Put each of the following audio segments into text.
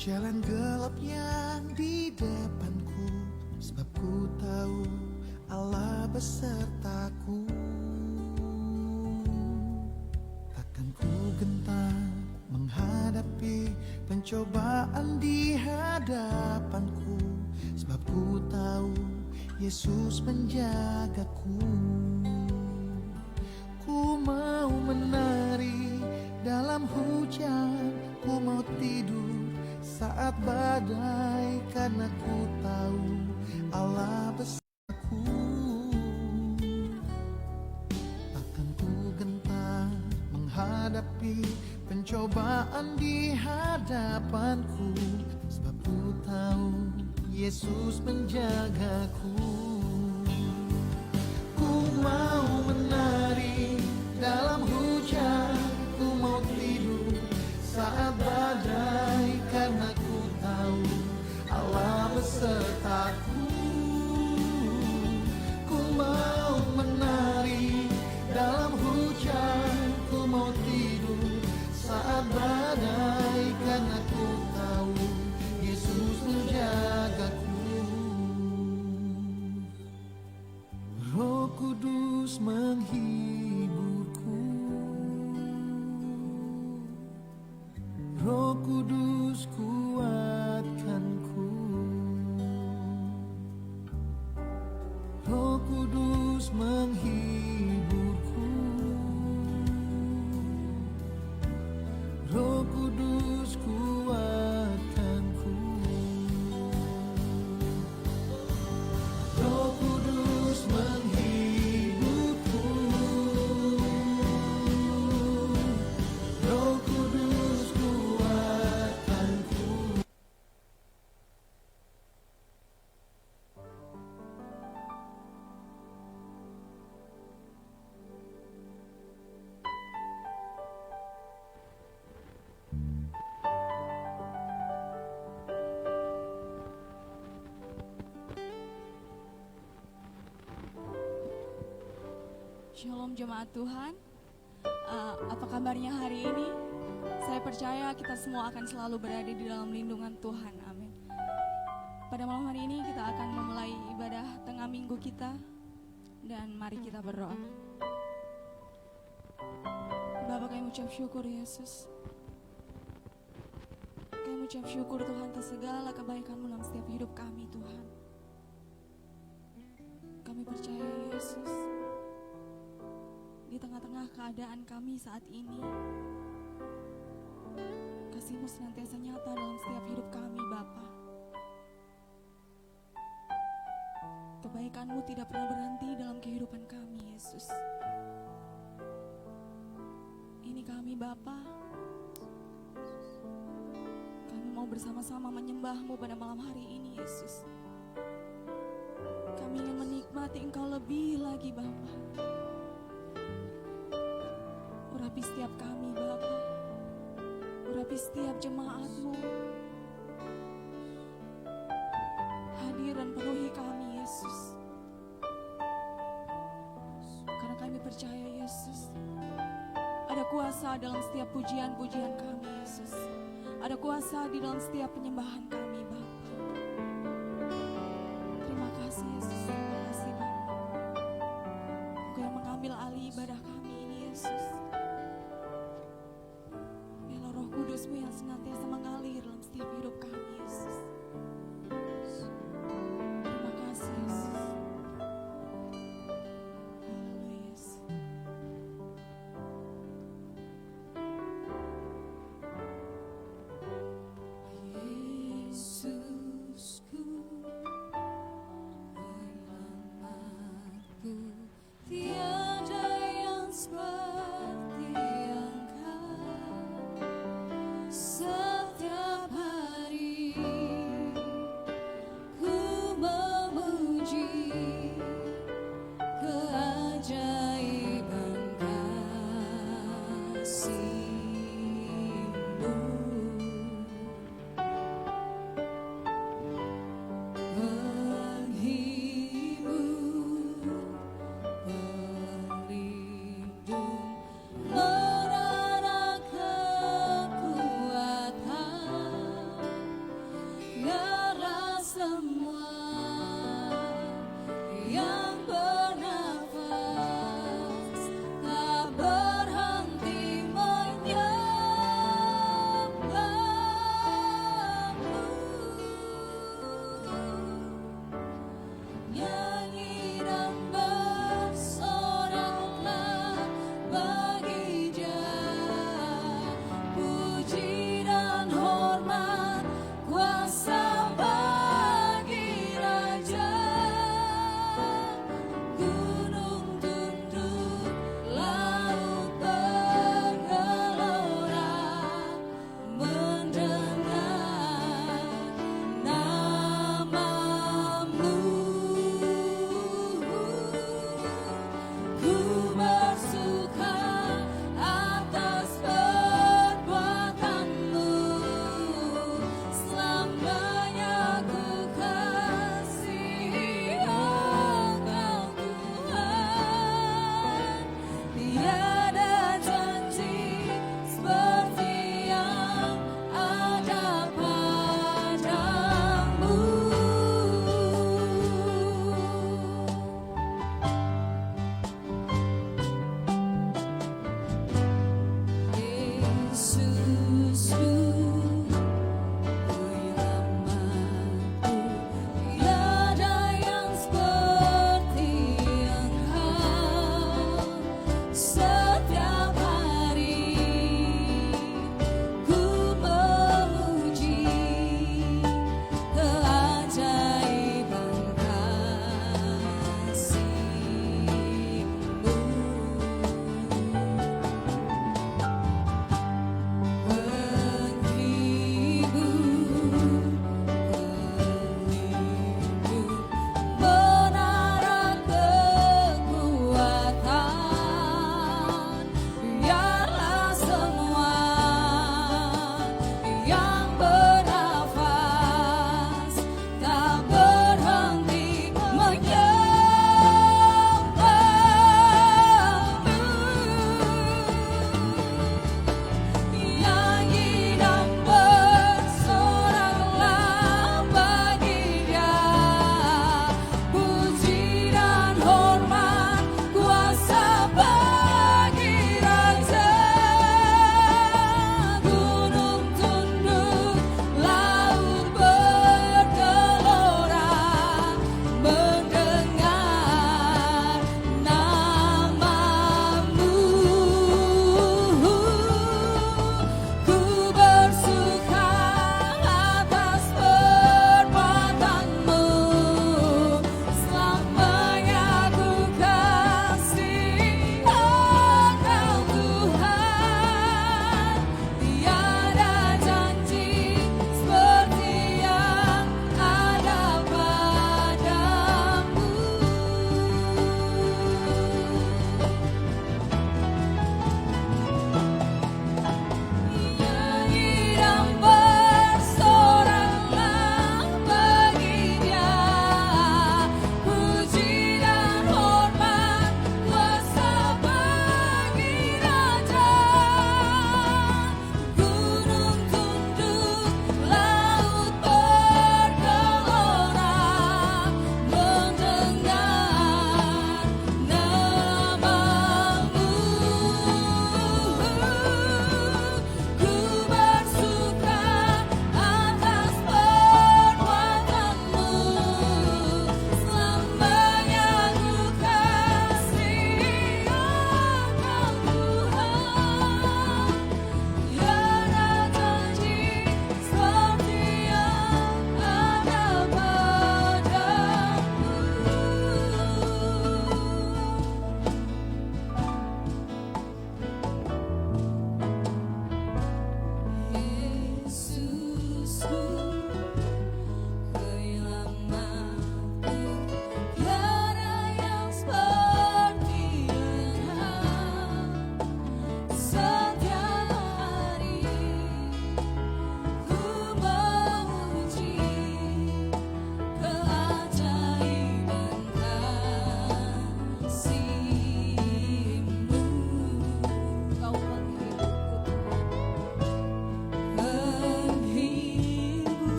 Jalan gelap yang di depanku, sebab ku tahu Allah besertaku. Takkan ku gentar menghadapi pencobaan di hadapanku, sebab ku tahu Yesus menjagaku. Ku mau menari dalam hujan, ku mau tidur saat badai, karena ku tahu Allah besertaku. Takkan ku gentar menghadapi pencobaan di hadapanku, sebab ku tahu Yesus menjagaku. Ku mau menari dalam hujan, ku mau tidur saat badai, karena ku tahu Allah besertaku. Ku mau menari dalam hujan, ku mau tidur saat badai, karena ku tahu Yesus menjagaku. Roh Kudus menghiburku, Roh Kudus kuatkanku, Roh Kudus menghiburku, Roh Kudus kuatkanku, Roh Kudus menghiburku, Roh Kudus kuatkanku. Shalom jemaat Tuhan, apa kabarnya hari ini? Saya percaya kita semua akan selalu berada di dalam lindungan Tuhan, amin. Pada malam hari ini kita akan memulai ibadah tengah minggu kita, dan mari kita berdoa. Bapa, kami ucap syukur Yesus. Kami ucap syukur Tuhan atas segala kebaikan-Mu dalam setiap hidup kami Tuhan. Kami percaya Yesus, di tengah-tengah keadaan kami saat ini, kasih-Mu senantiasa nyata dalam setiap hidup kami Bapa. Kebaikan-Mu tidak pernah berhenti dalam kehidupan kami Yesus. Ini kami Bapa, kami mau bersama-sama menyembah-Mu pada malam hari ini Yesus. Kami ingin menikmati Engkau lebih lagi Bapa. Urapi setiap kami Bapa, urapi setiap jemaat-Mu. Hadir dan penuhi kami Yesus. Karena kami percaya Yesus, ada kuasa dalam setiap pujian-pujian kami Yesus. Ada kuasa di dalam setiap penyembahan kami Bapa. Terima kasih Yesus, terima kasih Bapa. Engkau yang mengambil alih ibadah kami ini Yesus. Kudus-Mu yang senantiasa mengalir dalam setiap hidup kami Yesus. Terima kasih Yesus. Haleluya Yesus. Yesusku, penyelamatku, tiada yang seperti setiap hari ku memuji keajaiban kasih-Mu. Menghibur, pelindung, menara kekuatan.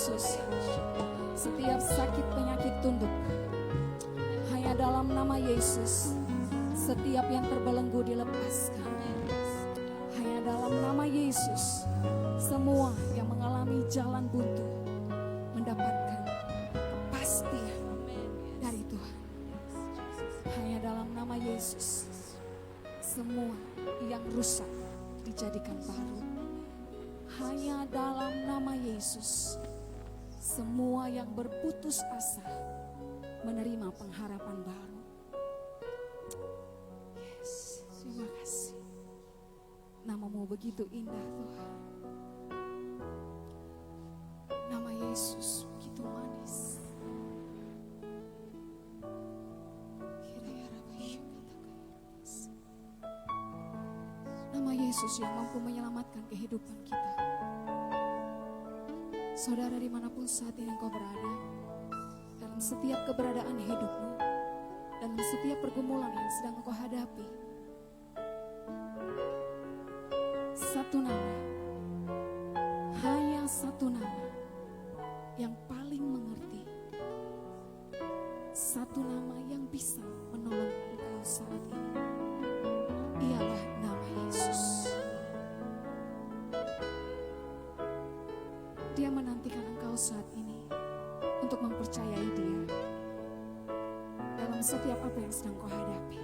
Yesus, setiap sakit penyakit tunduk. Hanya dalam nama Yesus, setiap yang terbelenggu dilepaskan. Hanya dalam nama Yesus, semua yang mengalami jalan buntu mendapatkan kepastian dari Tuhan. Hanya dalam nama Yesus, semua yang rusak dijadikan baru. Hanya dalam nama Yesus, semua yang berputus asa menerima pengharapan baru. Yes, terima kasih. Namamu begitu indah Tuhan. Nama Yesus begitu manis. Nama Yesus yang mampu menyelamatkan kehidupan kita. Saudara, dimanapun saat ini engkau berada, dalam setiap keberadaan hidupmu, dalam setiap pergumulan yang sedang engkau hadapi, satu nama, hanya satu nama yang paling mengerti, satu nama yang bisa menolong engkau saat ini, ialah nama Yesus. Dia menantikan engkau saat ini untuk mempercayai Dia dalam setiap apa yang sedang kau hadapi.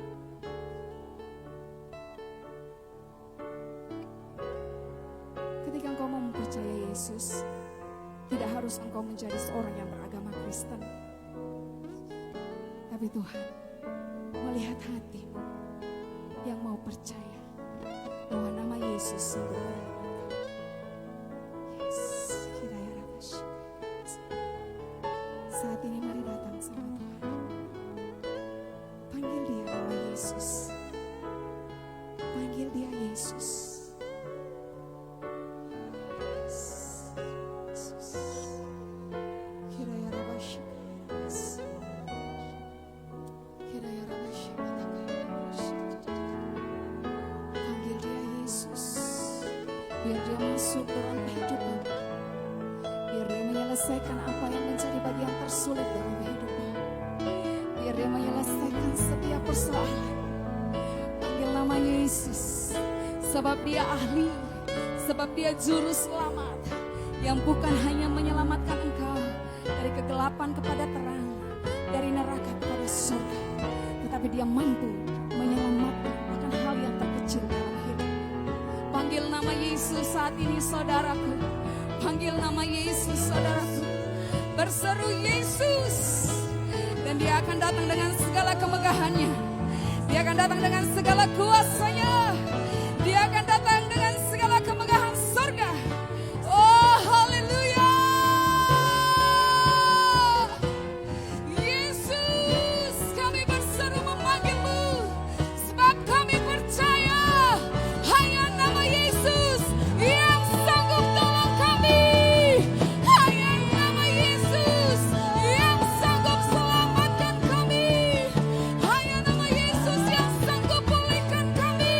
Ketika engkau mau mempercayai Yesus, tidak harus engkau menjadi seorang yang beragama Kristen, tapi Tuhan melihat hatimu yang mau percaya bahwa nama Yesus sungguh menyelamatkan. Saat ini mari datang sama Tuhan. Panggil Dia nama Yesus. Panggil Dia Yesus. Panggil Dia Yesus. Biar Dia masuk dalam kehidupan. Biar Dia menyelesaikan apa yang menjadi bagian tersulit dalam hidupmu. Biar Dia menyelesaikan setiap persoalan. Panggil nama Yesus, sebab Dia ahli, sebab Dia juru selamat, yang bukan hanya menyelamatkan engkau dari kegelapan kepada terang, dari neraka kepada surga, tetapi Dia mampu menyelamatkan bahkan hal yang terkecil dalam hidup. Panggil nama Yesus saat ini saudaraku. Panggil nama Yesus saudaraku. Berseru Yesus. Dan Dia akan datang dengan segala kemegahannya. Dia akan datang dengan segala kuasanya. Dia akan datang dengan segala kemegahan surga. Oh haleluya. Yesus, kami berseru memanggil-Mu, sebab kami percaya hanya nama Yesus yang sanggup tolong kami. Hanya nama Yesus yang sanggup selamatkan kami. Hanya nama Yesus yang sanggup pulihkan kami.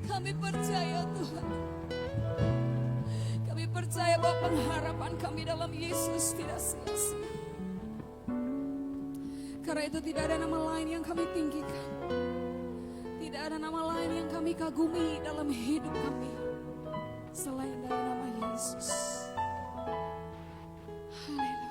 Kami percaya Tuhan. Kami percaya bahwa pengharapan kami dalam Yesus tidak sia-sia. Karena itu tidak ada nama lain yang kami tinggikan. Tidak ada nama lain yang kami kagumi dalam hidup kami selain dari nama Yesus. Haleluya.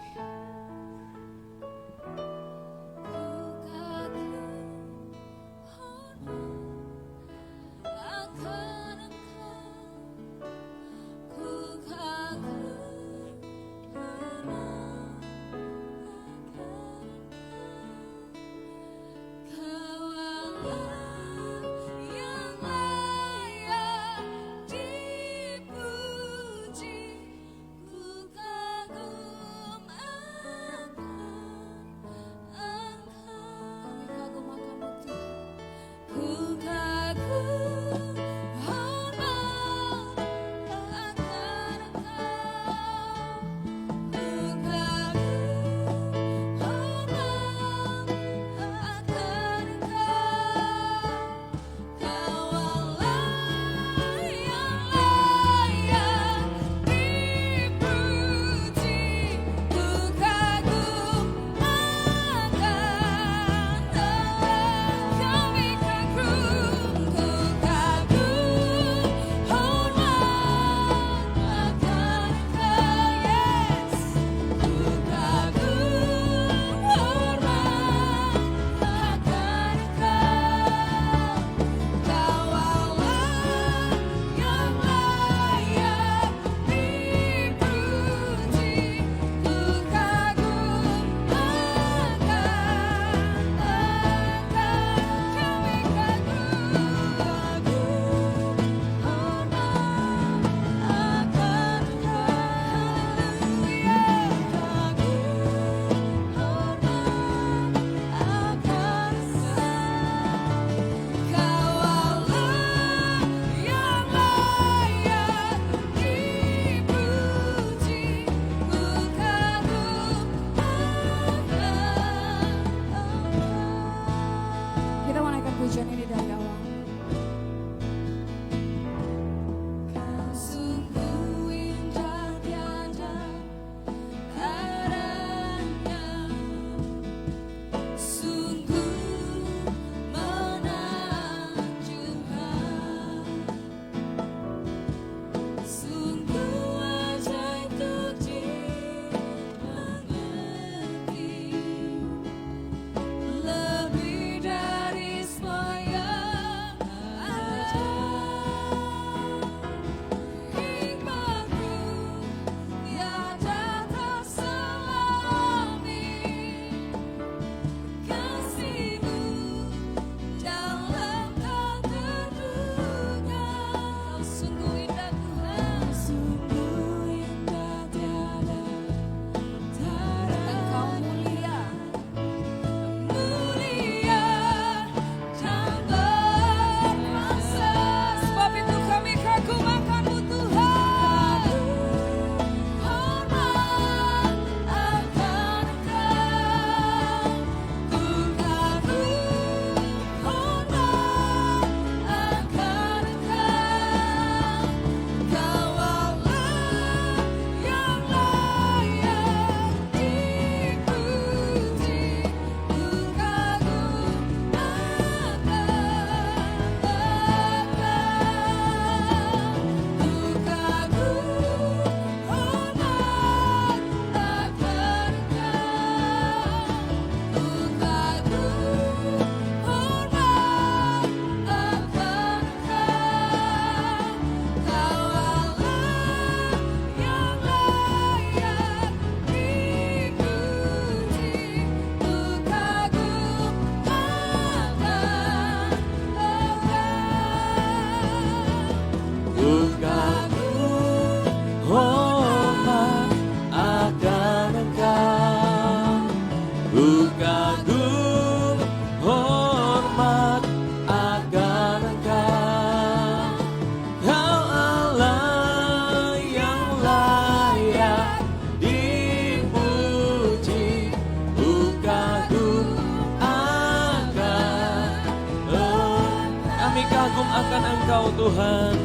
Tuhan,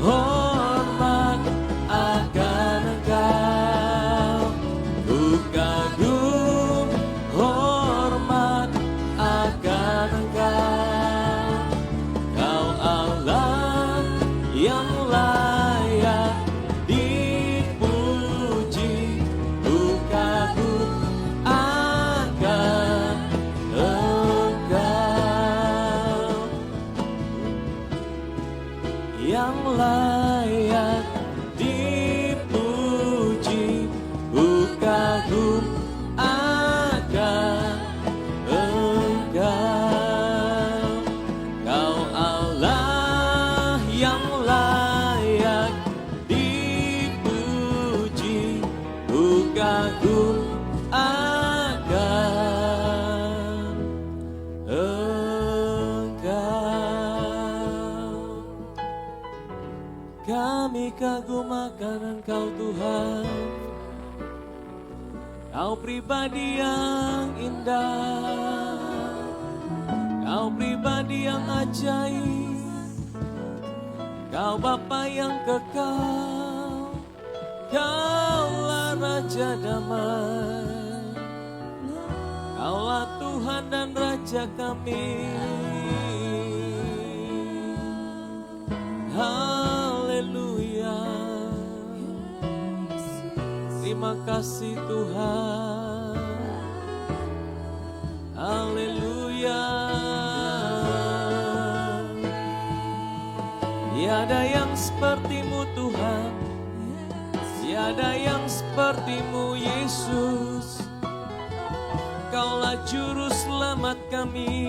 hormat akan Engkau. Ku kagum, hormat akan Engkau. Kau Allah yang layak dipuji. Ku kagum akan Engkau, yang layak dipuji. Ku kagum akan Engkau. Kau Allah yang layak dipuji. Ku kagum akan Engkau. Kami kagum akan Engkau Tuhan. Kau pribadi yang indah, Kau pribadi yang ajaib, Kau Bapa yang kekal, Kaulah Raja damai, Kaulah Tuhan dan Raja kami. Haleluya. Terima kasih Tuhan. Haleluya. Tiada yang seperti-Mu Tuhan, tiada yang seperti-Mu Yesus. Kaulah juru selamat kami,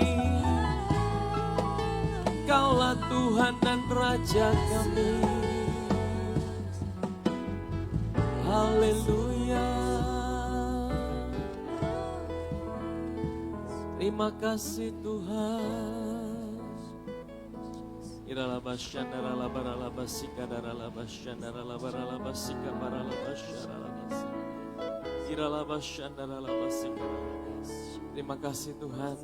Kaulah Tuhan dan Raja kami. Haleluya. Terima kasih Tuhan. Iralabashandara labaralabasika daralabashandara labaralabasika baralabasharalabasa. Iralabashandara labasika. Terima kasih Tuhan.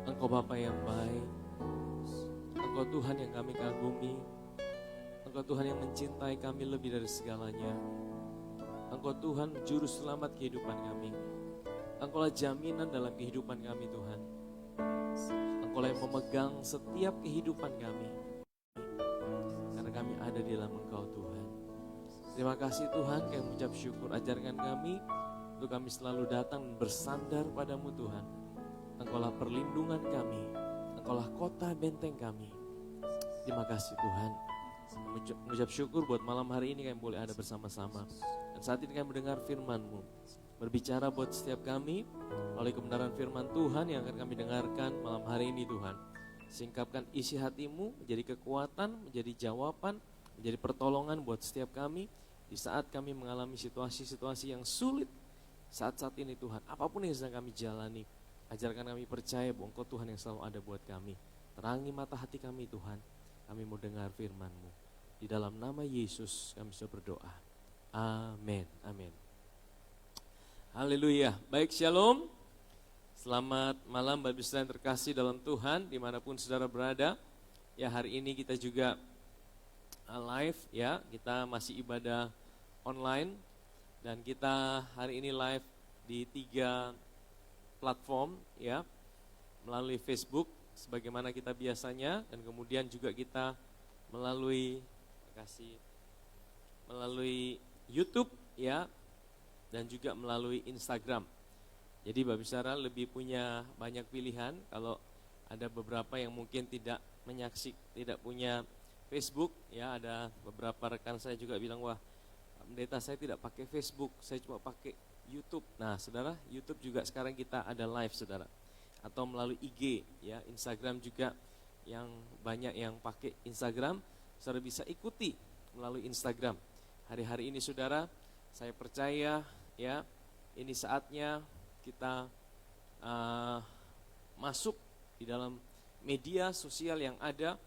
Engkau Bapa yang baik, Engkau Tuhan yang kami kagumi, Engkau Tuhan yang mencintai kami lebih dari segalanya. Engkau Tuhan juru selamat kehidupan kami. Engkaulah jaminan dalam kehidupan kami Tuhan. Engkaulah yang memegang setiap kehidupan kami, karena kami ada di dalam Engkau Tuhan. Terima kasih Tuhan, kami mengucap syukur. Ajarkan kami untuk kami selalu datang dan bersandar padamu Tuhan. Engkaulah perlindungan kami, Engkaulah kota benteng kami. Terima kasih Tuhan. Mengucap syukur buat malam hari ini kami boleh ada bersama-sama. Dan saat ini kami mendengar firman-Mu, berbicara buat setiap kami oleh kebenaran firman Tuhan yang akan kami dengarkan malam hari ini Tuhan. Singkapkan isi hati-Mu menjadi kekuatan, menjadi jawaban, menjadi pertolongan buat setiap kami di saat kami mengalami situasi-situasi yang sulit saat-saat ini Tuhan. Apapun yang sedang kami jalani, ajarkan kami percaya bahwa Engkau Tuhan yang selalu ada buat kami. Terangi mata hati kami Tuhan, kami mau dengar firman-Mu. Di dalam nama Yesus kami sudah berdoa. Amin, amin. Haleluya. Baik, shalom. Selamat malam Bapak Ibu Saudara yang terkasih dalam Tuhan dimanapun saudara berada. Ya, hari ini kita juga live ya, kita masih ibadah online. Dan kita hari ini live di 3 platform ya, melalui Facebook sebagaimana kita biasanya, dan kemudian juga kita melalui YouTube ya, dan juga melalui Instagram. Jadi Bapak Saudara lebih punya banyak pilihan. Kalau ada beberapa yang mungkin tidak punya Facebook ya, ada beberapa rekan saya juga bilang, wah pendeta saya tidak pakai Facebook, saya cuma pakai YouTube. Nah saudara, YouTube juga sekarang kita ada live saudara, atau melalui IG ya, Instagram juga yang banyak yang pakai Instagram, saudara bisa ikuti melalui Instagram. Hari-hari ini saudara, saya percaya ya, ini saatnya kita masuk di dalam media sosial yang ada,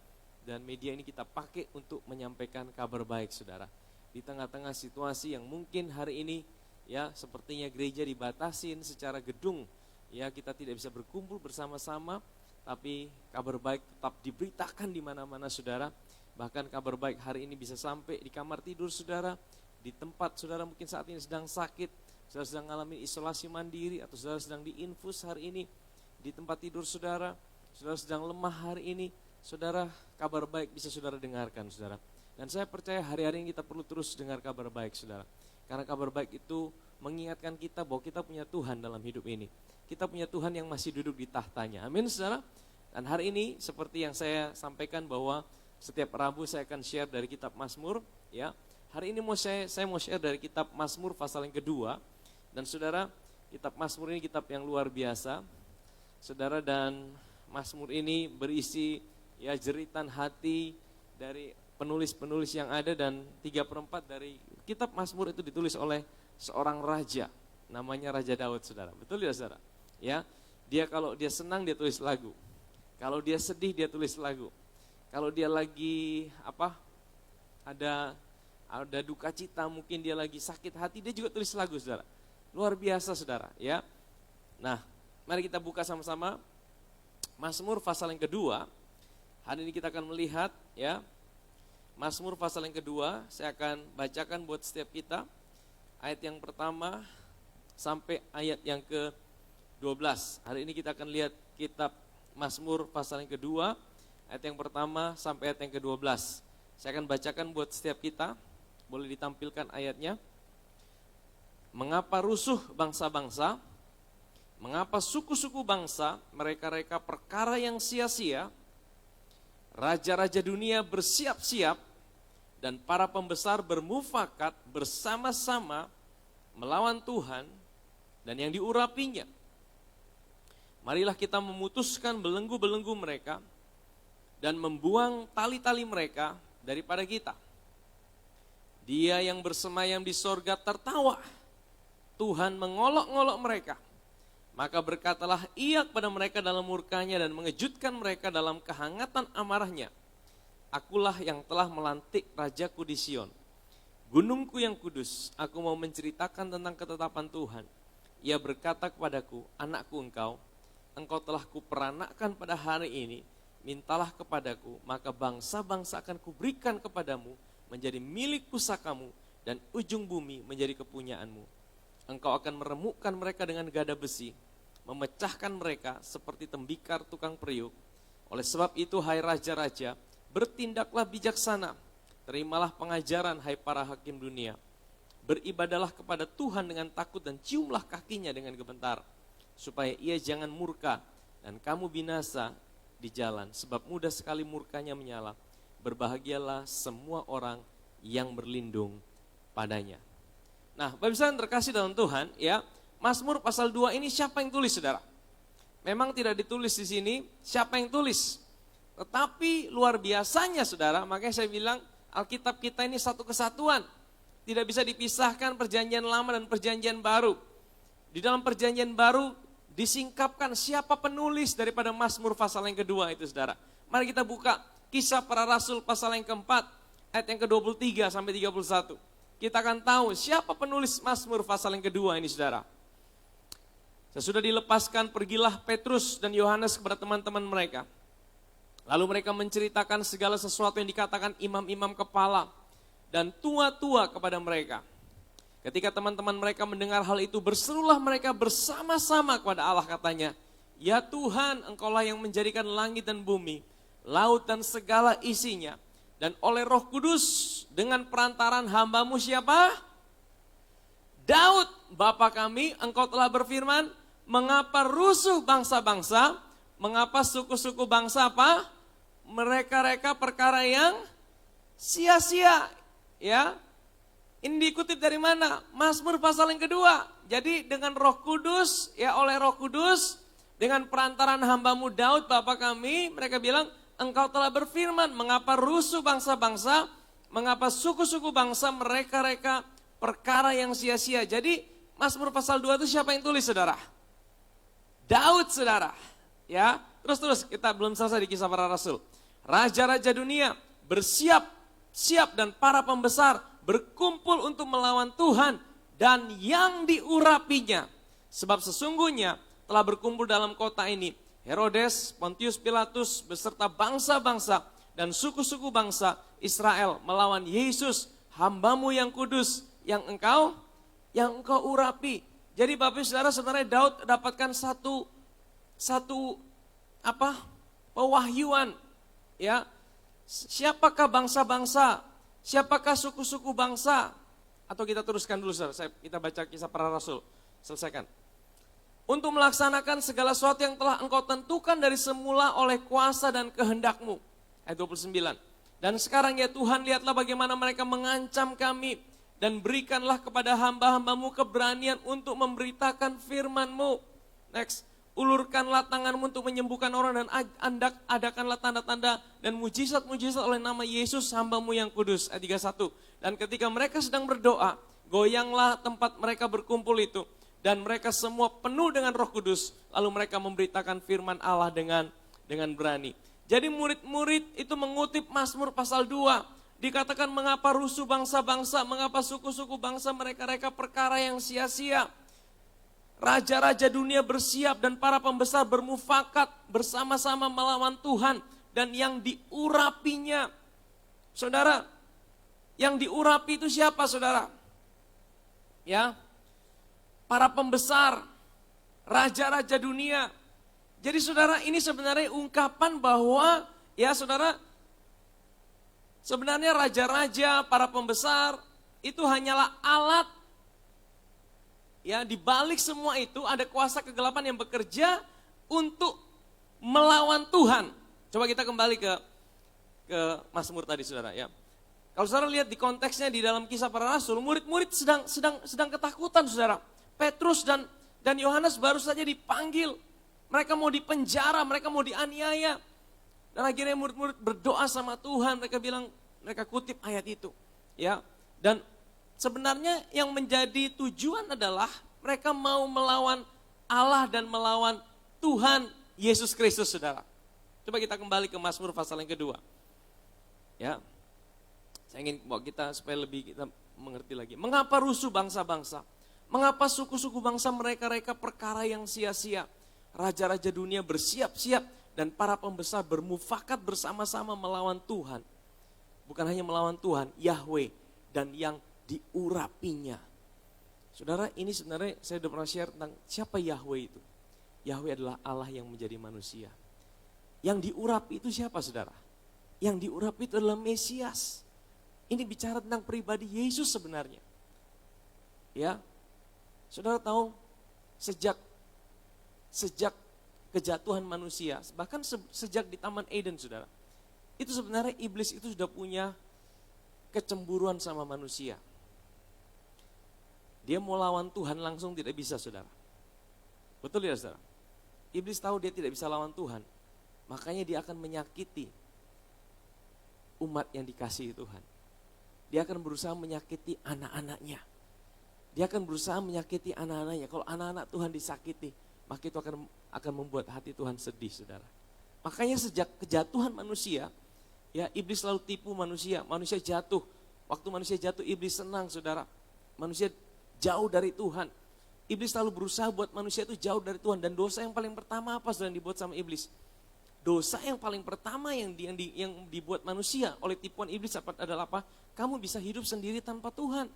dan media ini kita pakai untuk menyampaikan kabar baik saudara. Di tengah-tengah situasi yang mungkin hari ini ya, sepertinya gereja dibatasin secara gedung Ya, kita tidak bisa berkumpul bersama-sama, tapi kabar baik tetap diberitakan di mana-mana saudara. Bahkan kabar baik hari ini bisa sampai di kamar tidur saudara, di tempat saudara mungkin saat ini sedang sakit, saudara sedang mengalami isolasi mandiri, atau saudara sedang diinfus hari ini di tempat tidur saudara, saudara sedang lemah hari ini, saudara, kabar baik bisa saudara dengarkan saudara. Dan saya percaya hari-hari ini kita perlu terus dengar kabar baik saudara. Karena kabar baik itu mengingatkan kita bahwa kita punya Tuhan dalam hidup ini. Kita punya Tuhan yang masih duduk di tahtanya. Amin saudara. Dan hari ini seperti yang saya sampaikan bahwa setiap Rabu saya akan share dari kitab Mazmur. Ya, hari ini saya mau share dari kitab Mazmur pasal yang kedua. Dan saudara, kitab Mazmur ini kitab yang luar biasa. Saudara, dan Mazmur ini berisi ya jeritan hati dari penulis-penulis yang ada, dan 3/4 dari kitab Mazmur itu ditulis oleh seorang raja, namanya Raja Daud saudara. Betul ya saudara? Ya, dia kalau dia senang dia tulis lagu. Kalau dia sedih dia tulis lagu. Kalau dia lagi ada duka cita, mungkin dia lagi sakit hati, dia juga tulis lagu saudara. Luar biasa saudara, ya. Nah, mari kita buka sama-sama Mazmur pasal yang kedua. Hari ini kita akan melihat ya Mazmur pasal yang kedua. Saya akan bacakan buat setiap kita ayat yang pertama sampai ayat yang ke-12. Hari ini kita akan lihat kitab Mazmur pasal yang kedua, ayat yang pertama sampai ayat yang ke-12. Saya akan bacakan buat setiap kita. Boleh ditampilkan ayatnya. Mengapa rusuh bangsa-bangsa? Mengapa suku-suku bangsa mereka-reka perkara yang sia-sia? Raja-raja dunia bersiap-siap dan para pembesar bermufakat bersama-sama melawan Tuhan dan yang diurapinya. Marilah kita memutuskan belenggu-belenggu mereka dan membuang tali-tali mereka daripada kita. Dia yang bersemayam di sorga tertawa, Tuhan mengolok-ngolok mereka. Maka berkatalah ia kepada mereka dalam murkanya dan mengejutkan mereka dalam kehangatan amarahnya. Akulah yang telah melantik rajaku di Sion, gunungku yang kudus. Aku mau menceritakan tentang ketetapan Tuhan. Ia berkata kepadaku, anakku engkau telah kuperanakkan pada hari ini, mintalah kepadaku, maka bangsa-bangsa akan kuberikan kepadamu menjadi milik pusakamu dan ujung bumi menjadi kepunyaanmu. Engkau akan meremukkan mereka dengan gada besi, memecahkan mereka seperti tembikar tukang periuk. Oleh sebab itu, hai raja-raja, bertindaklah bijaksana, terimalah pengajaran, hai para hakim dunia. Beribadalah kepada Tuhan dengan takut dan ciumlah kakinya dengan gemetar, supaya ia jangan murka dan kamu binasa di jalan, sebab mudah sekali murkanya menyala. Berbahagialah semua orang yang berlindung padanya. Nah, Bapak Ibu sekalian terkasih dalam Tuhan, ya, Mazmur pasal 2 ini siapa yang tulis saudara? Memang tidak ditulis di sini siapa yang tulis. Tetapi luar biasanya saudara, makanya saya bilang Alkitab kita ini satu kesatuan. Tidak bisa dipisahkan perjanjian lama dan perjanjian baru. Di dalam perjanjian baru disingkapkan siapa penulis daripada Mazmur pasal yang kedua itu saudara. Mari kita buka Kisah Para Rasul pasal yang keempat, ayat yang ke-23 sampai 31. Kita akan tahu siapa penulis Mazmur pasal yang kedua ini saudara. Sesudah dilepaskan, pergilah Petrus dan Yohanes kepada teman-teman mereka. Lalu mereka menceritakan segala sesuatu yang dikatakan imam-imam kepala dan tua-tua kepada mereka. Ketika teman-teman mereka mendengar hal itu, berserulah mereka bersama-sama kepada Allah, katanya, ya Tuhan, engkaulah yang menjadikan langit dan bumi, laut dan segala isinya, dan oleh Roh Kudus dengan perantaran hambamu siapa? Daud, Bapa kami, engkau telah berfirman, mengapa rusuh bangsa-bangsa, mengapa suku-suku bangsa apa? Mereka-reka perkara yang sia-sia, ya. Ini dikutip dari mana? Mazmur pasal yang kedua. Jadi dengan Roh Kudus, ya oleh Roh Kudus, dengan perantaran hambamu Daud, Bapa kami, mereka bilang, engkau telah berfirman, mengapa rusuh bangsa-bangsa, mengapa suku-suku bangsa mereka-reka perkara yang sia-sia. Jadi Mazmur pasal 2 itu siapa yang tulis saudara? Daud saudara. Ya, terus kita belum selesai di Kisah Para Rasul. Raja-raja dunia bersiap-siap dan para pembesar berkumpul untuk melawan Tuhan dan yang diurapinya. Sebab sesungguhnya telah berkumpul dalam kota ini. Herodes, Pontius Pilatus beserta bangsa-bangsa dan suku-suku bangsa Israel melawan Yesus, hamba-Mu yang kudus, yang engkau urapi. Jadi Bapak Saudara, sebenarnya Daud dapatkan satu pewahyuan, ya. Siapakah bangsa-bangsa? Siapakah suku-suku bangsa? Atau kita teruskan dulu, saudara. Kita baca Kisah Para Rasul. Selesaikan. Untuk melaksanakan segala sesuatu yang telah engkau tentukan dari semula oleh kuasa dan kehendak-Mu. Ayat 29. Dan sekarang ya Tuhan, lihatlah bagaimana mereka mengancam kami. Dan berikanlah kepada hamba-hamba-Mu keberanian untuk memberitakan firman-Mu. Next. Ulurkanlah tangan-Mu untuk menyembuhkan orang dan adakanlah tanda-tanda dan mujizat-mujizat oleh nama Yesus hamba-Mu yang kudus. Ayat 31. Dan ketika mereka sedang berdoa, goyanglah tempat mereka berkumpul itu. Dan mereka semua penuh dengan Roh Kudus. Lalu mereka memberitakan firman Allah dengan berani. Jadi murid-murid itu mengutip Mazmur pasal 2. Dikatakan mengapa rusuh bangsa-bangsa, mengapa suku-suku bangsa mereka-reka perkara yang sia-sia. Raja-raja dunia bersiap dan para pembesar bermufakat bersama-sama melawan Tuhan. Dan yang diurapinya. Saudara, yang diurapi itu siapa saudara? Ya, para pembesar, raja-raja dunia. Jadi saudara, ini sebenarnya ungkapan bahwa, ya saudara, sebenarnya raja-raja, para pembesar, itu hanyalah alat. Ya, di balik semua itu ada kuasa kegelapan yang bekerja untuk melawan Tuhan. Coba kita kembali ke Mazmur tadi saudara ya. Kalau saudara lihat di konteksnya di dalam Kisah Para Rasul, murid-murid sedang ketakutan saudara. Petrus dan Yohanes baru saja dipanggil. Mereka mau dipenjara, mereka mau dianiaya. Dan akhirnya murid-murid berdoa sama Tuhan, mereka kutip ayat itu. Ya. Dan sebenarnya yang menjadi tujuan adalah mereka mau melawan Allah dan melawan Tuhan Yesus Kristus saudara. Coba kita kembali ke Mazmur pasal yang kedua. Ya. Saya ingin bawa kita supaya lebih kita mengerti lagi. Mengapa rusuh bangsa-bangsa? Mengapa suku-suku bangsa mereka-reka perkara yang sia-sia? Raja-raja dunia bersiap-siap dan para pembesar bermufakat bersama-sama melawan Tuhan. Bukan hanya melawan Tuhan, Yahweh dan yang diurapinya. Saudara, ini sebenarnya saya sudah pernah share tentang siapa Yahweh itu. Yahweh adalah Allah yang menjadi manusia. Yang diurapi itu siapa saudara? Yang diurapi itu adalah Mesias. Ini bicara tentang pribadi Yesus sebenarnya. Ya, saudara tahu sejak kejatuhan manusia, bahkan sejak di Taman Eden saudara, itu sebenarnya iblis itu sudah punya kecemburuan sama manusia. Dia mau lawan Tuhan langsung tidak bisa saudara. Betul ya saudara? Iblis tahu dia tidak bisa lawan Tuhan, makanya dia akan menyakiti umat yang dikasihi Tuhan. Dia akan berusaha menyakiti anak-anaknya. Dia akan berusaha menyakiti anak-anaknya. Kalau anak-anak Tuhan disakiti, maka itu akan membuat hati Tuhan sedih, saudara. Makanya sejak kejatuhan manusia, ya iblis selalu tipu manusia. Manusia jatuh. Waktu manusia jatuh, iblis senang, saudara. Manusia jauh dari Tuhan. Iblis selalu berusaha buat manusia itu jauh dari Tuhan. Dan dosa yang paling pertama apa saudara yang dibuat sama iblis? Dosa yang paling pertama yang dibuat manusia oleh tipuan iblis adalah apa? Kamu bisa hidup sendiri tanpa Tuhan.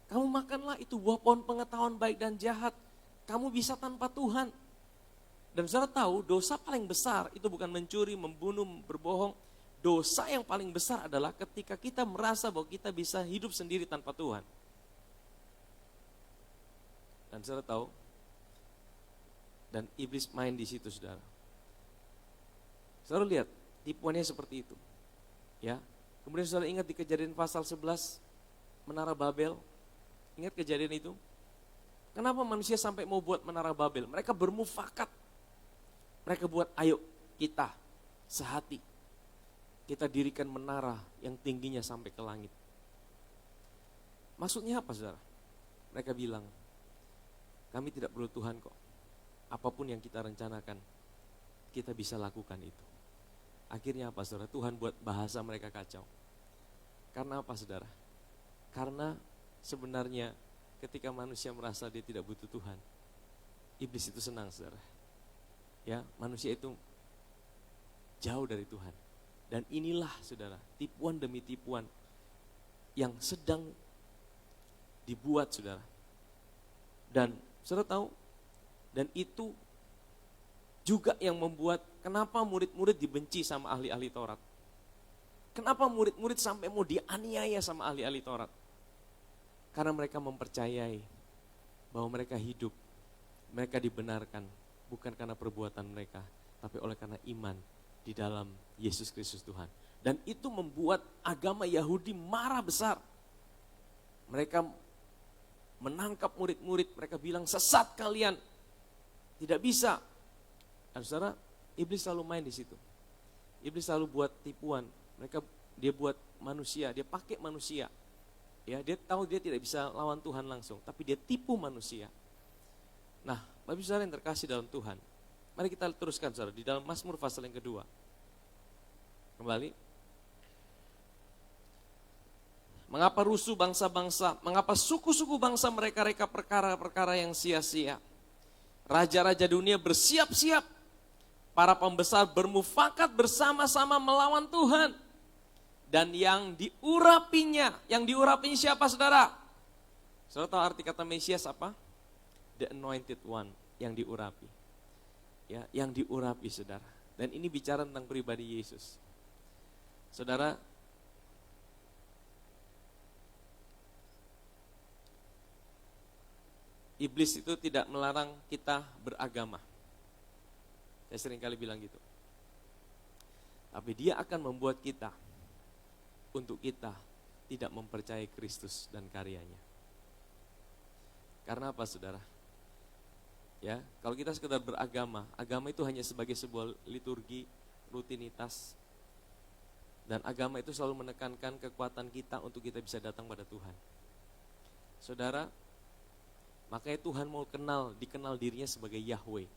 Kamu makanlah itu buah pohon pengetahuan baik dan jahat. Kamu bisa tanpa Tuhan. Dan saudara tahu dosa paling besar itu bukan mencuri, membunuh, berbohong. Dosa yang paling besar adalah ketika kita merasa bahwa kita bisa hidup sendiri tanpa Tuhan. Dan saudara tahu, dan iblis main di situ saudara. Saudara lihat, tipuannya seperti itu. Ya. Kemudian saudara ingat di Kejadian pasal 11, Menara Babel. Ingat kejadian itu? Kenapa manusia sampai mau buat Menara Babel? Mereka bermufakat. Mereka buat, ayo kita sehati. Kita dirikan menara yang tingginya sampai ke langit. Maksudnya apa saudara? Mereka bilang, kami tidak perlu Tuhan kok. Apapun yang kita rencanakan, kita bisa lakukan itu. Akhirnya apa saudara? Tuhan buat bahasa mereka kacau. Karena apa saudara? Karena sebenarnya ketika manusia merasa dia tidak butuh Tuhan, iblis itu senang, saudara. Ya, manusia itu jauh dari Tuhan. Dan inilah, saudara, tipuan demi tipuan yang sedang dibuat, saudara. Dan saudara tahu, dan itu juga yang membuat kenapa murid-murid dibenci sama ahli-ahli Taurat. Kenapa murid-murid sampai mau dianiaya sama ahli-ahli Taurat? Karena mereka mempercayai bahwa mereka hidup, mereka dibenarkan bukan karena perbuatan mereka, tapi oleh karena iman di dalam Yesus Kristus Tuhan. Dan itu membuat agama Yahudi marah besar. Mereka menangkap murid-murid, mereka bilang sesat kalian, tidak bisa. Dan saudara, iblis selalu main di situ. Iblis selalu buat tipuan. Dia buat manusia, dia pakai manusia. Ya, dia tahu dia tidak bisa lawan Tuhan langsung, tapi dia tipu manusia. Nah, Bapak Saudara yang terkasih dalam Tuhan, mari kita teruskan, saudara, di dalam Mazmur pasal yang kedua. Kembali. Mengapa rusuh bangsa-bangsa, mengapa suku-suku bangsa mereka-reka perkara-perkara yang sia-sia. Raja-raja dunia bersiap-siap, para pembesar bermufakat bersama-sama melawan Tuhan. Dan yang diurapinya siapa, saudara? Saudara tahu arti kata Mesias apa? The anointed one, yang diurapi. Ya, yang diurapi, saudara. Dan ini bicara tentang pribadi Yesus. Saudara, iblis itu tidak melarang kita beragama. Saya sering kali bilang gitu. Tapi dia akan membuat kita, untuk kita tidak mempercayai Kristus dan karyanya. Karena apa, saudara? Ya, kalau kita sekedar beragama, agama itu hanya sebagai sebuah liturgi, rutinitas. Dan agama itu selalu menekankan kekuatan kita untuk kita bisa datang pada Tuhan. Saudara, makanya Tuhan mau dikenal dirinya sebagai Yahweh.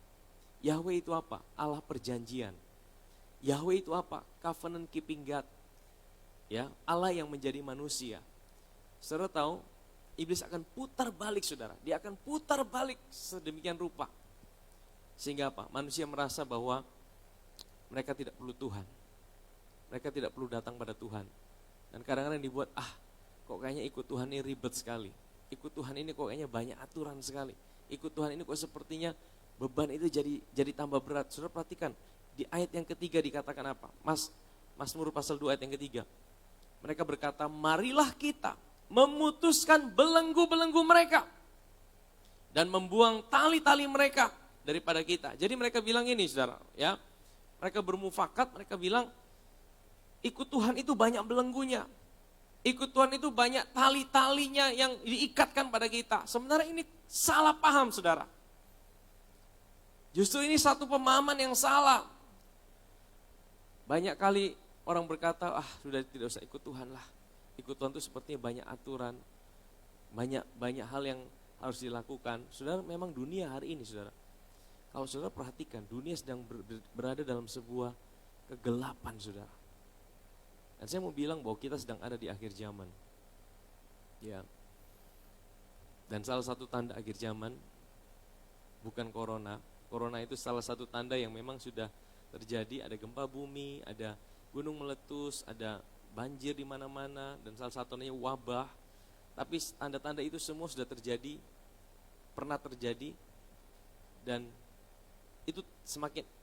Yahweh itu apa? Allah perjanjian. Yahweh itu apa? Covenant keeping God. Ya, Allah yang menjadi manusia. Saudara tahu, iblis akan putar balik, saudara. Dia akan putar balik sedemikian rupa. Sehingga apa? Manusia merasa bahwa mereka tidak perlu Tuhan. Mereka tidak perlu datang pada Tuhan. Dan kadang-kadang dibuat, kok kayaknya ikut Tuhan ini ribet sekali. Ikut Tuhan ini kok kayaknya banyak aturan sekali. Ikut Tuhan ini kok sepertinya beban itu jadi tambah berat. Saudara perhatikan, di ayat yang ketiga dikatakan apa? Mazmur pasal 2 ayat yang ketiga. Mereka berkata, marilah kita memutuskan belenggu-belenggu mereka dan membuang tali-tali mereka daripada kita. Jadi mereka bilang ini, saudara, ya. Mereka bermufakat, mereka bilang ikut Tuhan itu banyak belenggunya. Ikut Tuhan itu banyak tali-talinya yang diikatkan pada kita. Sebenarnya ini salah paham, saudara. Justru ini satu pemahaman yang salah. Banyak kali orang berkata, sudah tidak usah ikut Tuhan lah. Ikut Tuhan itu sepertinya banyak aturan, banyak hal yang harus dilakukan. Saudara, memang dunia hari ini, saudara, kalau saudara perhatikan, dunia sedang berada dalam sebuah kegelapan, saudara. Dan saya mau bilang bahwa kita sedang ada di akhir zaman. Ya. Dan salah satu tanda akhir zaman bukan corona. Corona itu salah satu tanda yang memang sudah terjadi. Ada gempa bumi, ada gunung meletus, ada banjir di mana-mana, dan salah satunya wabah. Tapi tanda-tanda itu semua sudah terjadi, pernah terjadi, dan itu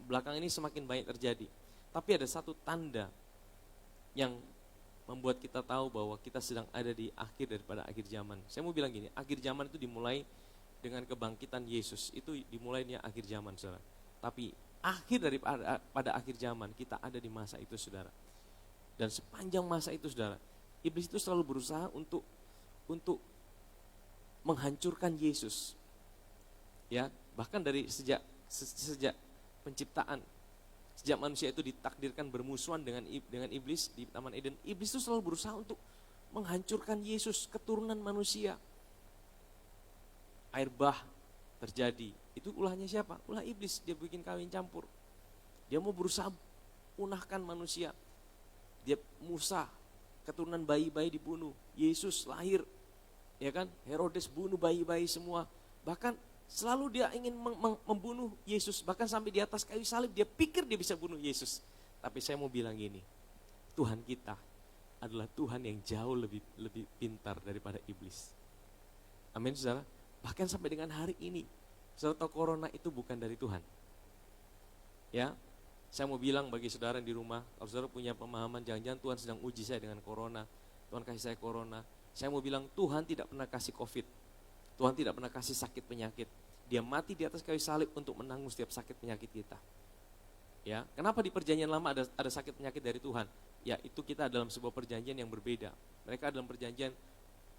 belakang ini semakin banyak terjadi. Tapi ada satu tanda yang membuat kita tahu bahwa kita sedang ada di akhir daripada akhir zaman. Saya mau bilang gini, akhir zaman itu dimulai dengan kebangkitan Yesus, itu dimulainya akhir zaman, saudara. Tapi pada akhir zaman kita ada di masa itu, saudara. Dan sepanjang masa itu, saudara, iblis itu selalu berusaha untuk menghancurkan Yesus. Ya, bahkan dari sejak penciptaan, sejak manusia itu ditakdirkan bermusuhan dengan iblis di Taman Eden, iblis itu selalu berusaha untuk menghancurkan Yesus, keturunan manusia. Air bah terjadi. Itu ulahnya siapa? Ulah iblis, dia bikin kawin campur. Dia mau berusaha punahkan manusia. Dia Musa, keturunan bayi-bayi dibunuh. Yesus lahir, ya kan? Herodes bunuh bayi-bayi semua. Bahkan Selalu dia ingin membunuh Yesus, bahkan sampai di atas kayu salib dia pikir dia bisa bunuh Yesus. Tapi saya mau bilang gini, Tuhan kita adalah Tuhan yang jauh lebih pintar daripada iblis. Amin saudara. Bahkan sampai dengan hari ini, saudara tahu corona itu bukan dari Tuhan. Ya, saya mau bilang bagi saudara di rumah, kalau saudara punya pemahaman jangan-jangan Tuhan sedang uji saya dengan corona, Tuhan kasih saya corona. Saya mau bilang Tuhan tidak pernah kasih COVID, Tuhan tidak pernah kasih sakit penyakit. Dia mati di atas kayu salib untuk menanggung setiap sakit penyakit kita. Ya, kenapa di perjanjian lama ada sakit penyakit dari Tuhan? Ya, itu kita dalam sebuah perjanjian yang berbeda. Mereka dalam perjanjian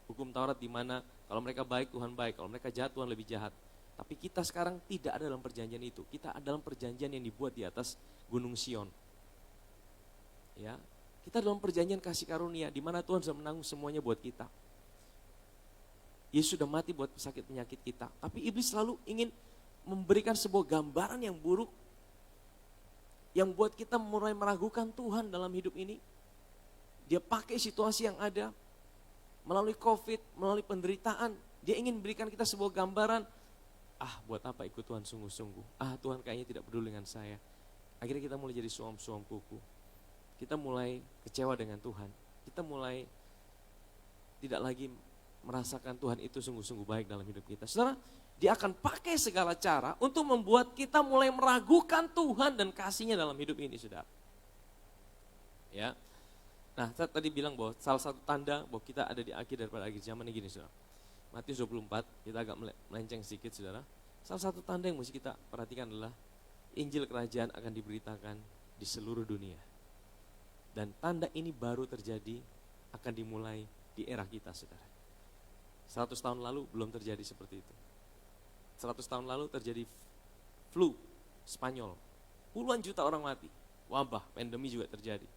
hukum Taurat di mana kalau mereka baik Tuhan baik, kalau mereka jahat Tuhan lebih jahat. Tapi kita sekarang tidak ada dalam perjanjian itu. Kita ada dalam perjanjian yang dibuat di atas Gunung Sion. Ya, kita dalam perjanjian kasih karunia di mana Tuhan sudah menanggung semuanya buat kita. Yesus sudah mati buat sakit penyakit kita. Tapi iblis selalu ingin memberikan sebuah gambaran yang buruk yang buat kita mulai meragukan Tuhan dalam hidup ini. Dia pakai situasi yang ada melalui COVID, melalui penderitaan. Dia ingin berikan kita sebuah gambaran. Buat apa ikut Tuhan sungguh-sungguh? Tuhan kayaknya tidak peduli dengan saya. Akhirnya kita mulai jadi suam-suam kuku. Kita mulai kecewa dengan Tuhan. Kita mulai tidak lagi merasakan Tuhan itu sungguh-sungguh baik dalam hidup kita. Saudara, dia akan pakai segala cara untuk membuat kita mulai meragukan Tuhan dan kasih-Nya dalam hidup ini, saudara. Ya. Nah, saya tadi bilang bahwa salah satu tanda bahwa kita ada di akhir daripada akhir zaman ini gini, saudara. Matius 24, kita agak melenceng sedikit, saudara. Salah satu tanda yang mesti kita perhatikan adalah Injil Kerajaan akan diberitakan di seluruh dunia. Dan tanda ini baru terjadi, akan dimulai di era kita, saudara. 100 tahun lalu belum terjadi seperti itu. 100 tahun lalu terjadi flu Spanyol. Puluhan juta orang mati. Wabah, pandemi juga terjadi.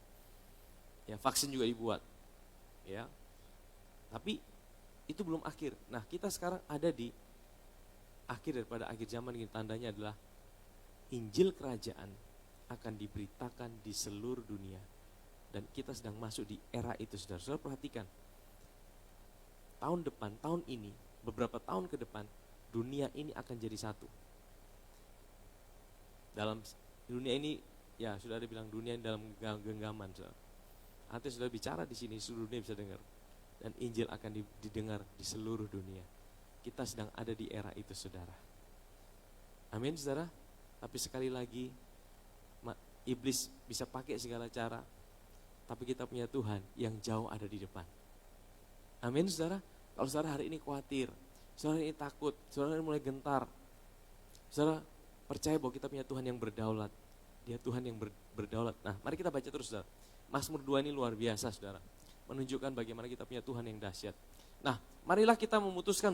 Ya, vaksin juga dibuat. Ya. Tapi itu belum akhir. Nah, kita sekarang ada di akhir daripada akhir zaman ini. Tandanya adalah Injil Kerajaan akan diberitakan di seluruh dunia. Dan kita sedang masuk di era itu, saudara. Saudara perhatikan. Tahun depan, tahun ini, beberapa tahun ke depan, dunia ini akan jadi satu. Dalam dunia ini, ya sudah ada bilang dunia dalam genggaman. Nanti sudah bicara di sini, seluruh dunia bisa dengar. Dan Injil akan didengar di seluruh dunia. Kita sedang ada di era itu, saudara. Amin, saudara. Tapi sekali lagi, iblis bisa pakai segala cara, tapi kita punya Tuhan yang jauh ada di depan. Amin, saudara. Kalau saudara hari ini khawatir, saudara ini takut, saudara ini mulai gentar, saudara percaya bahwa kita punya Tuhan yang berdaulat. Dia Tuhan yang berdaulat. Nah, mari kita baca terus, saudara. Mazmur 2 ini luar biasa, saudara. Menunjukkan bagaimana kita punya Tuhan yang dahsyat. Nah, marilah kita memutuskan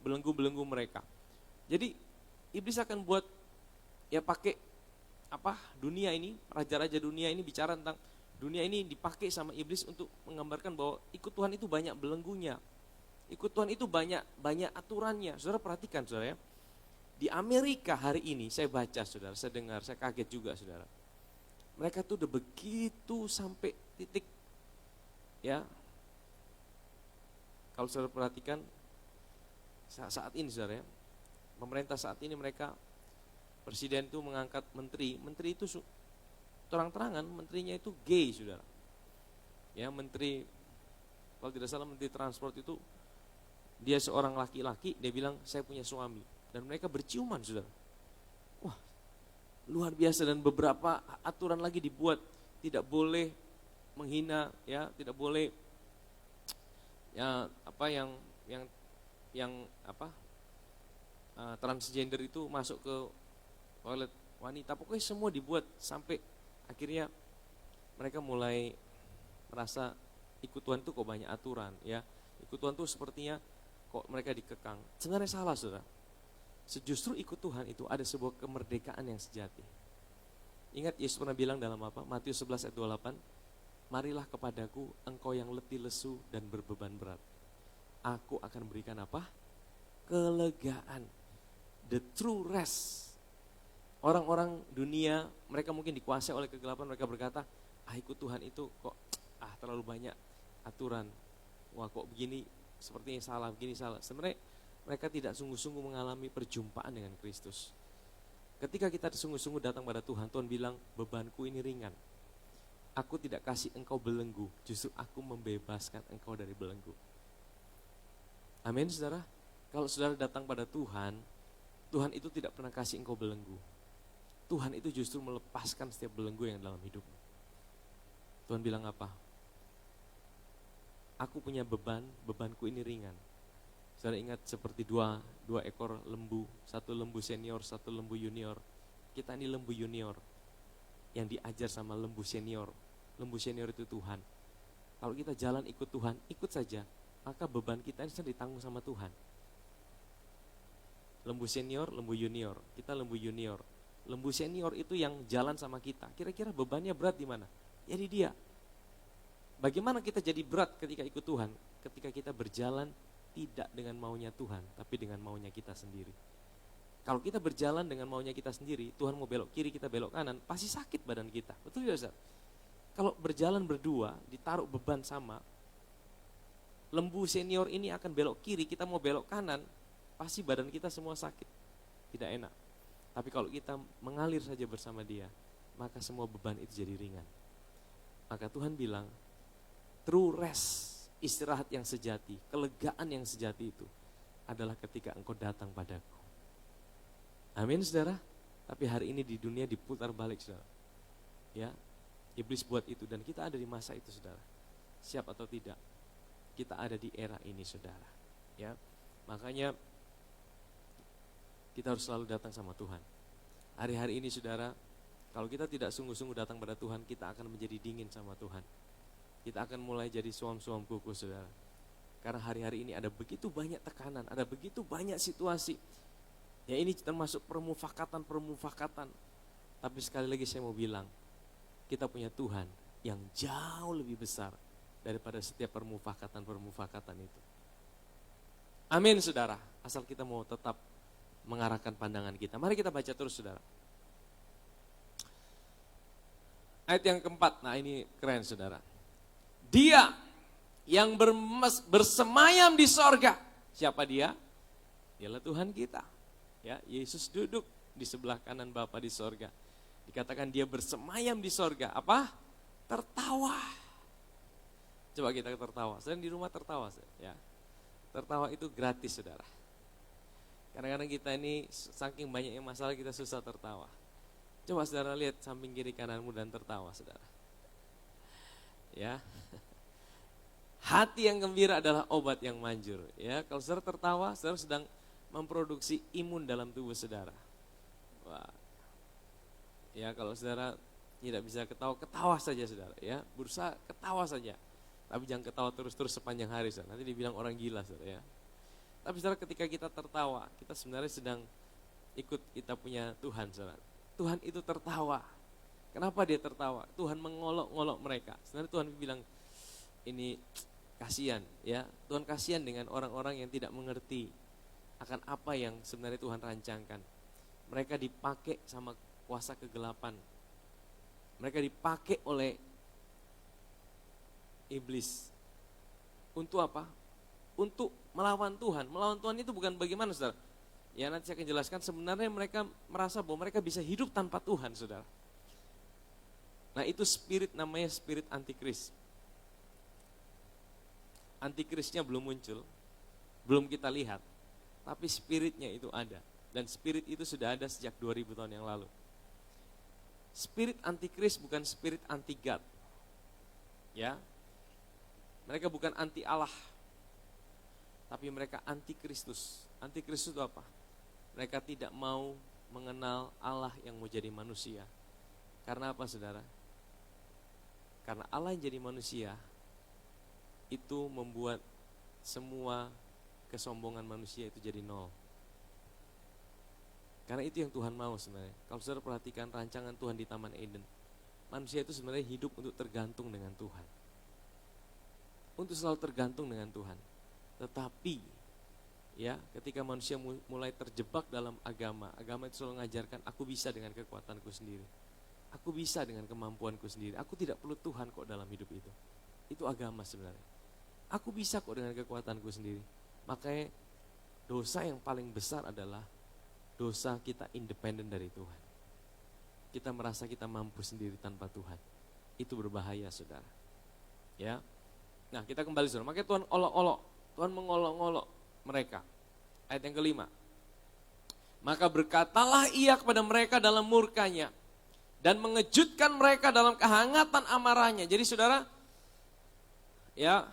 belenggu-belenggu mereka. Jadi, iblis akan buat, ya pakai dunia ini, raja-raja dunia ini bicara tentang dunia ini dipakai sama iblis untuk menggambarkan bahwa ikut Tuhan itu banyak belenggunya. Ikut Tuhan itu banyak aturannya. Saudara perhatikan, saudara ya. Di Amerika hari ini saya baca, saudara, saya dengar, saya kaget juga, saudara. Mereka tuh udah begitu sampai titik, ya. Kalau saudara perhatikan saat ini, saudara ya, pemerintah saat ini mereka, presiden itu mengangkat menteri itu terang-terangan menterinya itu gay, saudara. Ya, menteri, kalau tidak salah menteri transport itu dia seorang laki-laki, dia bilang saya punya suami, dan mereka berciuman, saudara. Wah, luar biasa. Dan beberapa aturan lagi dibuat, tidak boleh menghina, ya, tidak boleh ya transgender itu masuk ke toilet wanita. Pokoknya semua dibuat sampai akhirnya mereka mulai merasa ikut Tuhan itu kok banyak aturan, ya. Ikut Tuhan itu sepertinya kok mereka dikekang. Sebenarnya salah, saudara. Justru ikut Tuhan itu ada sebuah kemerdekaan yang sejati. Ingat Yesus pernah bilang dalam apa? Matius 11 ayat 28, marilah kepadaku engkau yang letih lesu dan berbeban berat. Aku akan berikan apa? Kelegaan. The true rest. Orang-orang dunia, mereka mungkin dikuasai oleh kegelapan, mereka berkata, ikut Tuhan itu kok terlalu banyak aturan. Wah, kok begini, sepertinya salah, begini salah. Sebenarnya mereka tidak sungguh-sungguh mengalami perjumpaan dengan Kristus. Ketika kita sungguh-sungguh datang pada Tuhan, Tuhan bilang, bebanku ini ringan. Aku tidak kasih engkau belenggu, justru aku membebaskan engkau dari belenggu. Amin, saudara. Kalau saudara datang pada Tuhan, Tuhan itu tidak pernah kasih engkau belenggu. Tuhan itu justru melepaskan setiap belenggu yang dalam hidupmu. Tuhan bilang apa? Aku punya beban, bebanku ini ringan. Saudara ingat seperti dua ekor lembu, satu lembu senior, satu lembu junior. Kita ini lembu junior yang diajar sama lembu senior. Lembu senior itu Tuhan. Kalau kita jalan ikut Tuhan, ikut saja, maka beban kita ini sedang ditanggung sama Tuhan. Lembu senior, lembu junior. Kita lembu junior. Lembu senior itu yang jalan sama kita. Kira-kira bebannya berat di mana? Ya di dia. Bagaimana kita jadi berat ketika ikut Tuhan? Ketika kita berjalan tidak dengan maunya Tuhan, tapi dengan maunya kita sendiri. Kalau kita berjalan dengan maunya kita sendiri, Tuhan mau belok kiri, kita belok kanan, pasti sakit badan kita. Betul tidak, Ustaz? Kalau berjalan berdua, ditaruh beban sama, lembu senior ini akan belok kiri, kita mau belok kanan, pasti badan kita semua sakit. Tidak enak. Tapi kalau kita mengalir saja bersama dia, maka semua beban itu jadi ringan. Maka Tuhan bilang, true rest, istirahat yang sejati, kelegaan yang sejati itu adalah ketika engkau datang padaku. Amin, saudara. Tapi hari ini di dunia diputar balik, saudara. Ya, iblis buat itu dan kita ada di masa itu, saudara. Siap atau tidak, kita ada di era ini, saudara. Ya, makanya kita harus selalu datang sama Tuhan. Hari-hari ini, saudara, kalau kita tidak sungguh-sungguh datang pada Tuhan, kita akan menjadi dingin sama Tuhan. Kita akan mulai jadi suam-suam kuku, saudara. Karena hari-hari ini ada begitu banyak tekanan, ada begitu banyak situasi. Ya ini termasuk permufakatan. Tapi sekali lagi saya mau bilang, kita punya Tuhan yang jauh lebih besar daripada setiap permufakatan itu. Amin, saudara. Asal kita mau tetap mengarahkan pandangan kita. Mari kita baca terus, saudara. Ayat yang keempat, nah ini keren, saudara. Dia yang bersemayam di sorga. Siapa dia? Dialah Tuhan kita. Ya, Yesus duduk di sebelah kanan Bapa di sorga. Dikatakan dia bersemayam di sorga. Apa? Tertawa. Coba kita tertawa. Saya di rumah tertawa. Ya. Tertawa itu gratis, saudara. Kadang-kadang kita ini saking banyaknya masalah kita susah tertawa. Coba saudara lihat samping kiri kananmu dan tertawa, saudara. Ya. Hati yang gembira adalah obat yang manjur. Ya, kalau saudara tertawa, saudara sedang memproduksi imun dalam tubuh saudara. Wah. Ya, kalau saudara tidak bisa ketawa, ketawa saja, saudara. Ya, berusaha ketawa saja. Tapi jangan ketawa terus-terus sepanjang hari, saudara. Nanti dibilang orang gila, saudara. Ya. Tapi saudara, ketika kita tertawa, kita sebenarnya sedang ikut kita punya Tuhan, saudara. Tuhan itu tertawa. Kenapa dia tertawa? Tuhan mengolok-ngolok mereka. Sebenarnya Tuhan bilang, ini kasihan, ya. Tuhan kasihan dengan orang-orang yang tidak mengerti akan apa yang sebenarnya Tuhan rancangkan. Mereka dipakai sama kuasa kegelapan. Mereka dipakai oleh iblis. Untuk apa? Untuk melawan Tuhan. Melawan Tuhan itu bukan bagaimana, saudara? Ya, nanti saya akan jelaskan. Sebenarnya mereka merasa bahwa mereka bisa hidup tanpa Tuhan, saudara. Nah, itu spirit, namanya spirit antikris. Antikrisnya belum muncul, belum kita lihat. Tapi spiritnya itu ada. Dan spirit itu sudah ada sejak 2000 tahun yang lalu. Spirit antikris bukan spirit anti-God. Ya. Mereka bukan anti Allah. Tapi mereka anti Kristus. Anti Kristus itu apa? Mereka tidak mau mengenal Allah yang mau jadi manusia. Karena apa, saudara? Karena Allah yang jadi manusia itu membuat semua kesombongan manusia itu jadi nol. Karena itu yang Tuhan mau sebenarnya. Kalau saudara perhatikan rancangan Tuhan di Taman Eden, manusia itu sebenarnya hidup untuk tergantung dengan Tuhan. Untuk selalu tergantung dengan Tuhan. Tetapi ya, ketika manusia mulai terjebak dalam agama itu selalu mengajarkan aku bisa dengan kekuatanku sendiri. Aku bisa dengan kemampuanku sendiri. Aku tidak perlu Tuhan kok dalam hidup itu. Itu agama sebenarnya. Aku bisa kok dengan kekuatanku sendiri. Makanya dosa yang paling besar adalah dosa kita independen dari Tuhan. Kita merasa kita mampu sendiri tanpa Tuhan. Itu berbahaya, saudara. Ya. Nah, kita kembali, saudara. Makanya Tuhan olok-olok. Tuhan mengolok-olok mereka. Ayat yang kelima. Maka berkatalah ia kepada mereka dalam murkanya dan mengejutkan mereka dalam kehangatan amarahnya. Jadi saudara, ya,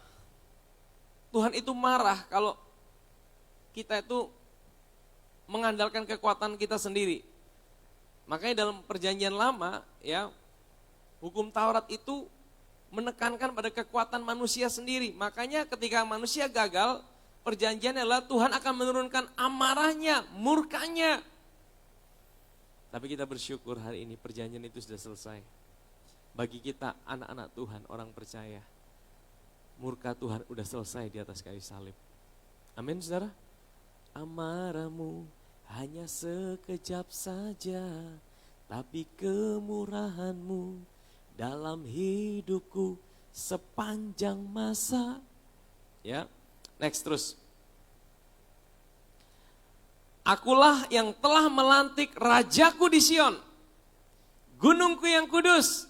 Tuhan itu marah kalau kita itu mengandalkan kekuatan kita sendiri. Makanya dalam perjanjian lama, ya, hukum Taurat itu menekankan pada kekuatan manusia sendiri. Makanya ketika manusia gagal, perjanjian adalah Tuhan akan menurunkan amarahnya, murkanya. Tapi kita bersyukur hari ini perjanjian itu sudah selesai. Bagi kita anak-anak Tuhan, orang percaya, murka Tuhan sudah selesai di atas kayu salib. Amin, saudara. Amarahmu hanya sekejap saja, tapi kemurahanmu dalam hidupku sepanjang masa. Ya, next terus. Akulah yang telah melantik rajaku di Sion, gunungku yang kudus.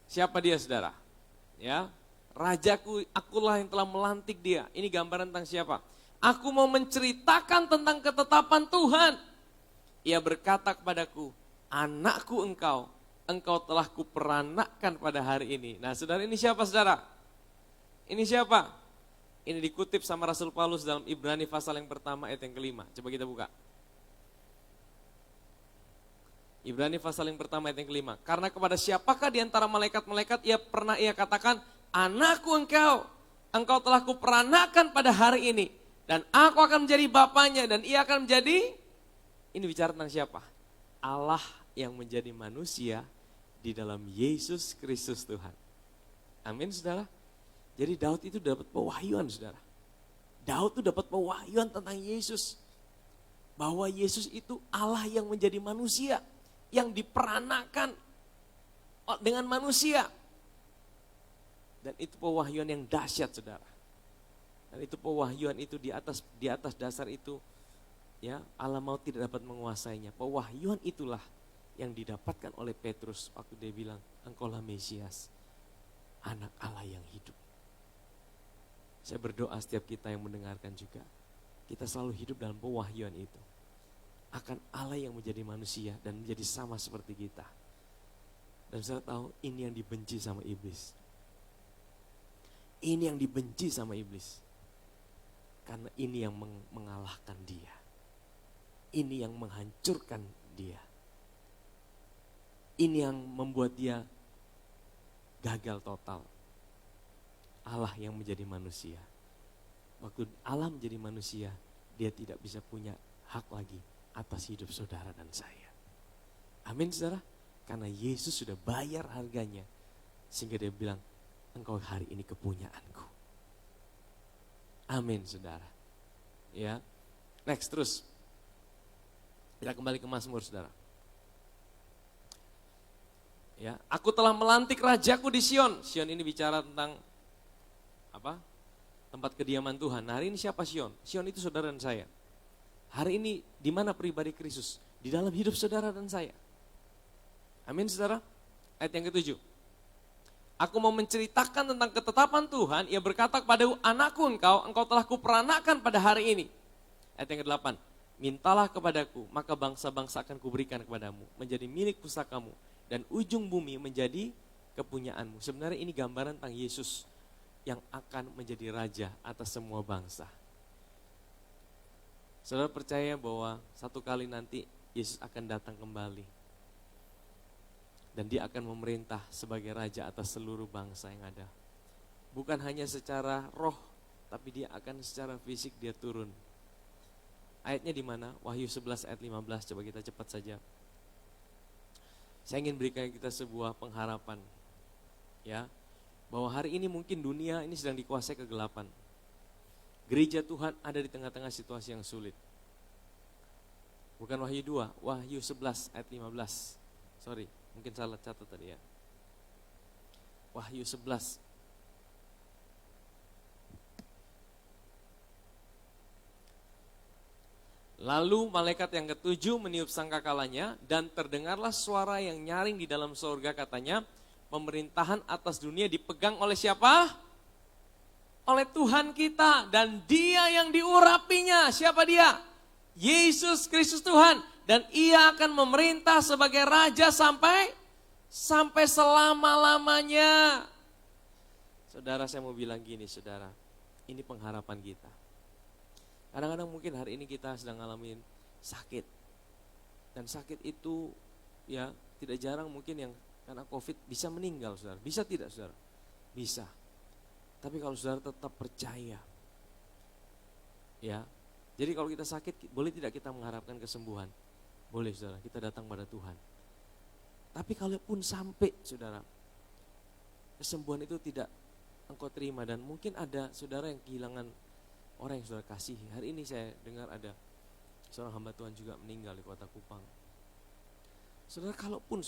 Siapa dia, saudara? Ya, rajaku, akulah yang telah melantik dia. Ini gambaran tentang siapa? Aku mau menceritakan tentang ketetapan Tuhan. Ia berkata kepadaku, anakku engkau telah kuperanakkan pada hari ini. Nah, saudara, ini siapa, saudara? Ini siapa? Ini dikutip sama Rasul Paulus dalam Ibrani pasal yang pertama ayat yang kelima. Coba kita buka. Ibrani pasal yang pertama ayat yang kelima. Karena kepada siapakah di antara malaikat-malaikat ia katakan, anakku engkau telah kuperanakkan pada hari ini. Dan aku akan menjadi bapaknya dan ia akan menjadi, ini bicara tentang siapa? Allah yang menjadi manusia di dalam Yesus Kristus Tuhan. Amin, saudara. Jadi Daud itu dapat pewahyuan, saudara. Daud itu dapat pewahyuan tentang Yesus. Bahwa Yesus itu Allah yang menjadi manusia. Yang diperanakan dengan manusia. Dan itu pewahyuan yang dahsyat, saudara. Dan itu pewahyuan itu di atas dasar itu, ya, alam maut tidak dapat menguasainya. Pewahyuan itulah yang didapatkan oleh Petrus waktu dia bilang, engkaulah Mesias, anak Allah yang hidup. Saya berdoa setiap kita yang mendengarkan juga, kita selalu hidup dalam pewahyuan itu. Akan Allah yang menjadi manusia dan menjadi sama seperti kita. Dan saya tahu ini yang dibenci sama iblis. Ini yang dibenci sama iblis. Karena ini yang mengalahkan dia. Ini yang menghancurkan dia. Ini yang membuat dia gagal total. Allah yang menjadi manusia. Waktu Allah menjadi manusia, dia tidak bisa punya hak lagi atas hidup saudara dan saya. Amin, saudara. Karena Yesus sudah bayar harganya. Sehingga dia bilang, engkau hari ini kepunyaanku. Amin, saudara. Ya, next terus. Kita kembali ke Mazmur, saudara. Ya, aku telah melantik rajaku di Sion. Sion ini bicara tentang apa? Tempat kediaman Tuhan. Nah, hari ini siapa Sion? Sion itu saudara dan saya. Hari ini di mana pribadi Kristus? Di dalam hidup saudara dan saya. Amin, saudara. Ayat yang ke-7. Aku mau menceritakan tentang ketetapan Tuhan. Ia berkata kepadaku, anakku engkau telah kuperanakkan pada hari ini. Ayat yang ke-8. Mintalah kepadaku, maka bangsa-bangsa akan kuberikan kepadamu. Menjadi milik pusakamu. Dan ujung bumi menjadi kepunyaanmu. Sebenarnya ini gambaran tentang Yesus yang akan menjadi raja atas semua bangsa. Saudara percaya bahwa satu kali nanti Yesus akan datang kembali. Dan dia akan memerintah sebagai raja atas seluruh bangsa yang ada. Bukan hanya secara roh, tapi dia akan secara fisik dia turun. Ayatnya di mana? Wahyu 11 ayat 15, coba kita cepat saja. Saya ingin berikan kita sebuah pengharapan. Ya, bahwa hari ini mungkin dunia ini sedang dikuasai kegelapan. Gereja Tuhan ada di tengah-tengah situasi yang sulit. Bukan Wahyu 2, Wahyu 11 ayat 15. Sorry, mungkin salah catat tadi ya. Wahyu 11. Lalu malaikat yang ketujuh meniup sangkakalanya dan terdengarlah suara yang nyaring di dalam surga, katanya, pemerintahan atas dunia dipegang oleh siapa? Oleh Tuhan kita, dan Dia yang diurapinya. Siapa Dia? Yesus Kristus Tuhan, dan Ia akan memerintah sebagai raja sampai selama-lamanya. Saudara, saya mau bilang gini, saudara, ini pengharapan kita. Kadang-kadang mungkin hari ini kita sedang ngalamin sakit. Dan sakit itu ya tidak jarang mungkin yang karena COVID bisa meninggal, saudara. Bisa tidak, saudara? Bisa. Tapi kalau saudara tetap percaya, ya. Jadi kalau kita sakit, boleh tidak kita mengharapkan kesembuhan? Boleh, saudara. Kita datang pada Tuhan. Tapi kalaupun sampai, saudara, kesembuhan itu tidak engkau terima, dan mungkin ada saudara yang kehilangan orang yang saudara kasihi. Hari ini saya dengar ada seorang hamba Tuhan juga meninggal di kota Kupang. Saudara, kalaupun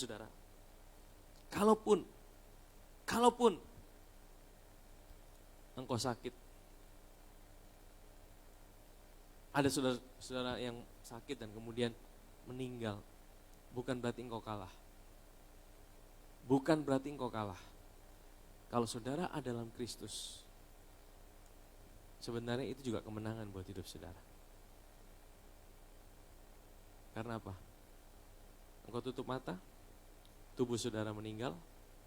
engkau sakit, ada saudara-saudara yang sakit dan kemudian meninggal, bukan berarti engkau kalah. Bukan berarti engkau kalah. Kalau saudara ada dalam Kristus, sebenarnya itu juga kemenangan buat hidup saudara. Karena apa? Engkau tutup mata, tubuh saudara meninggal,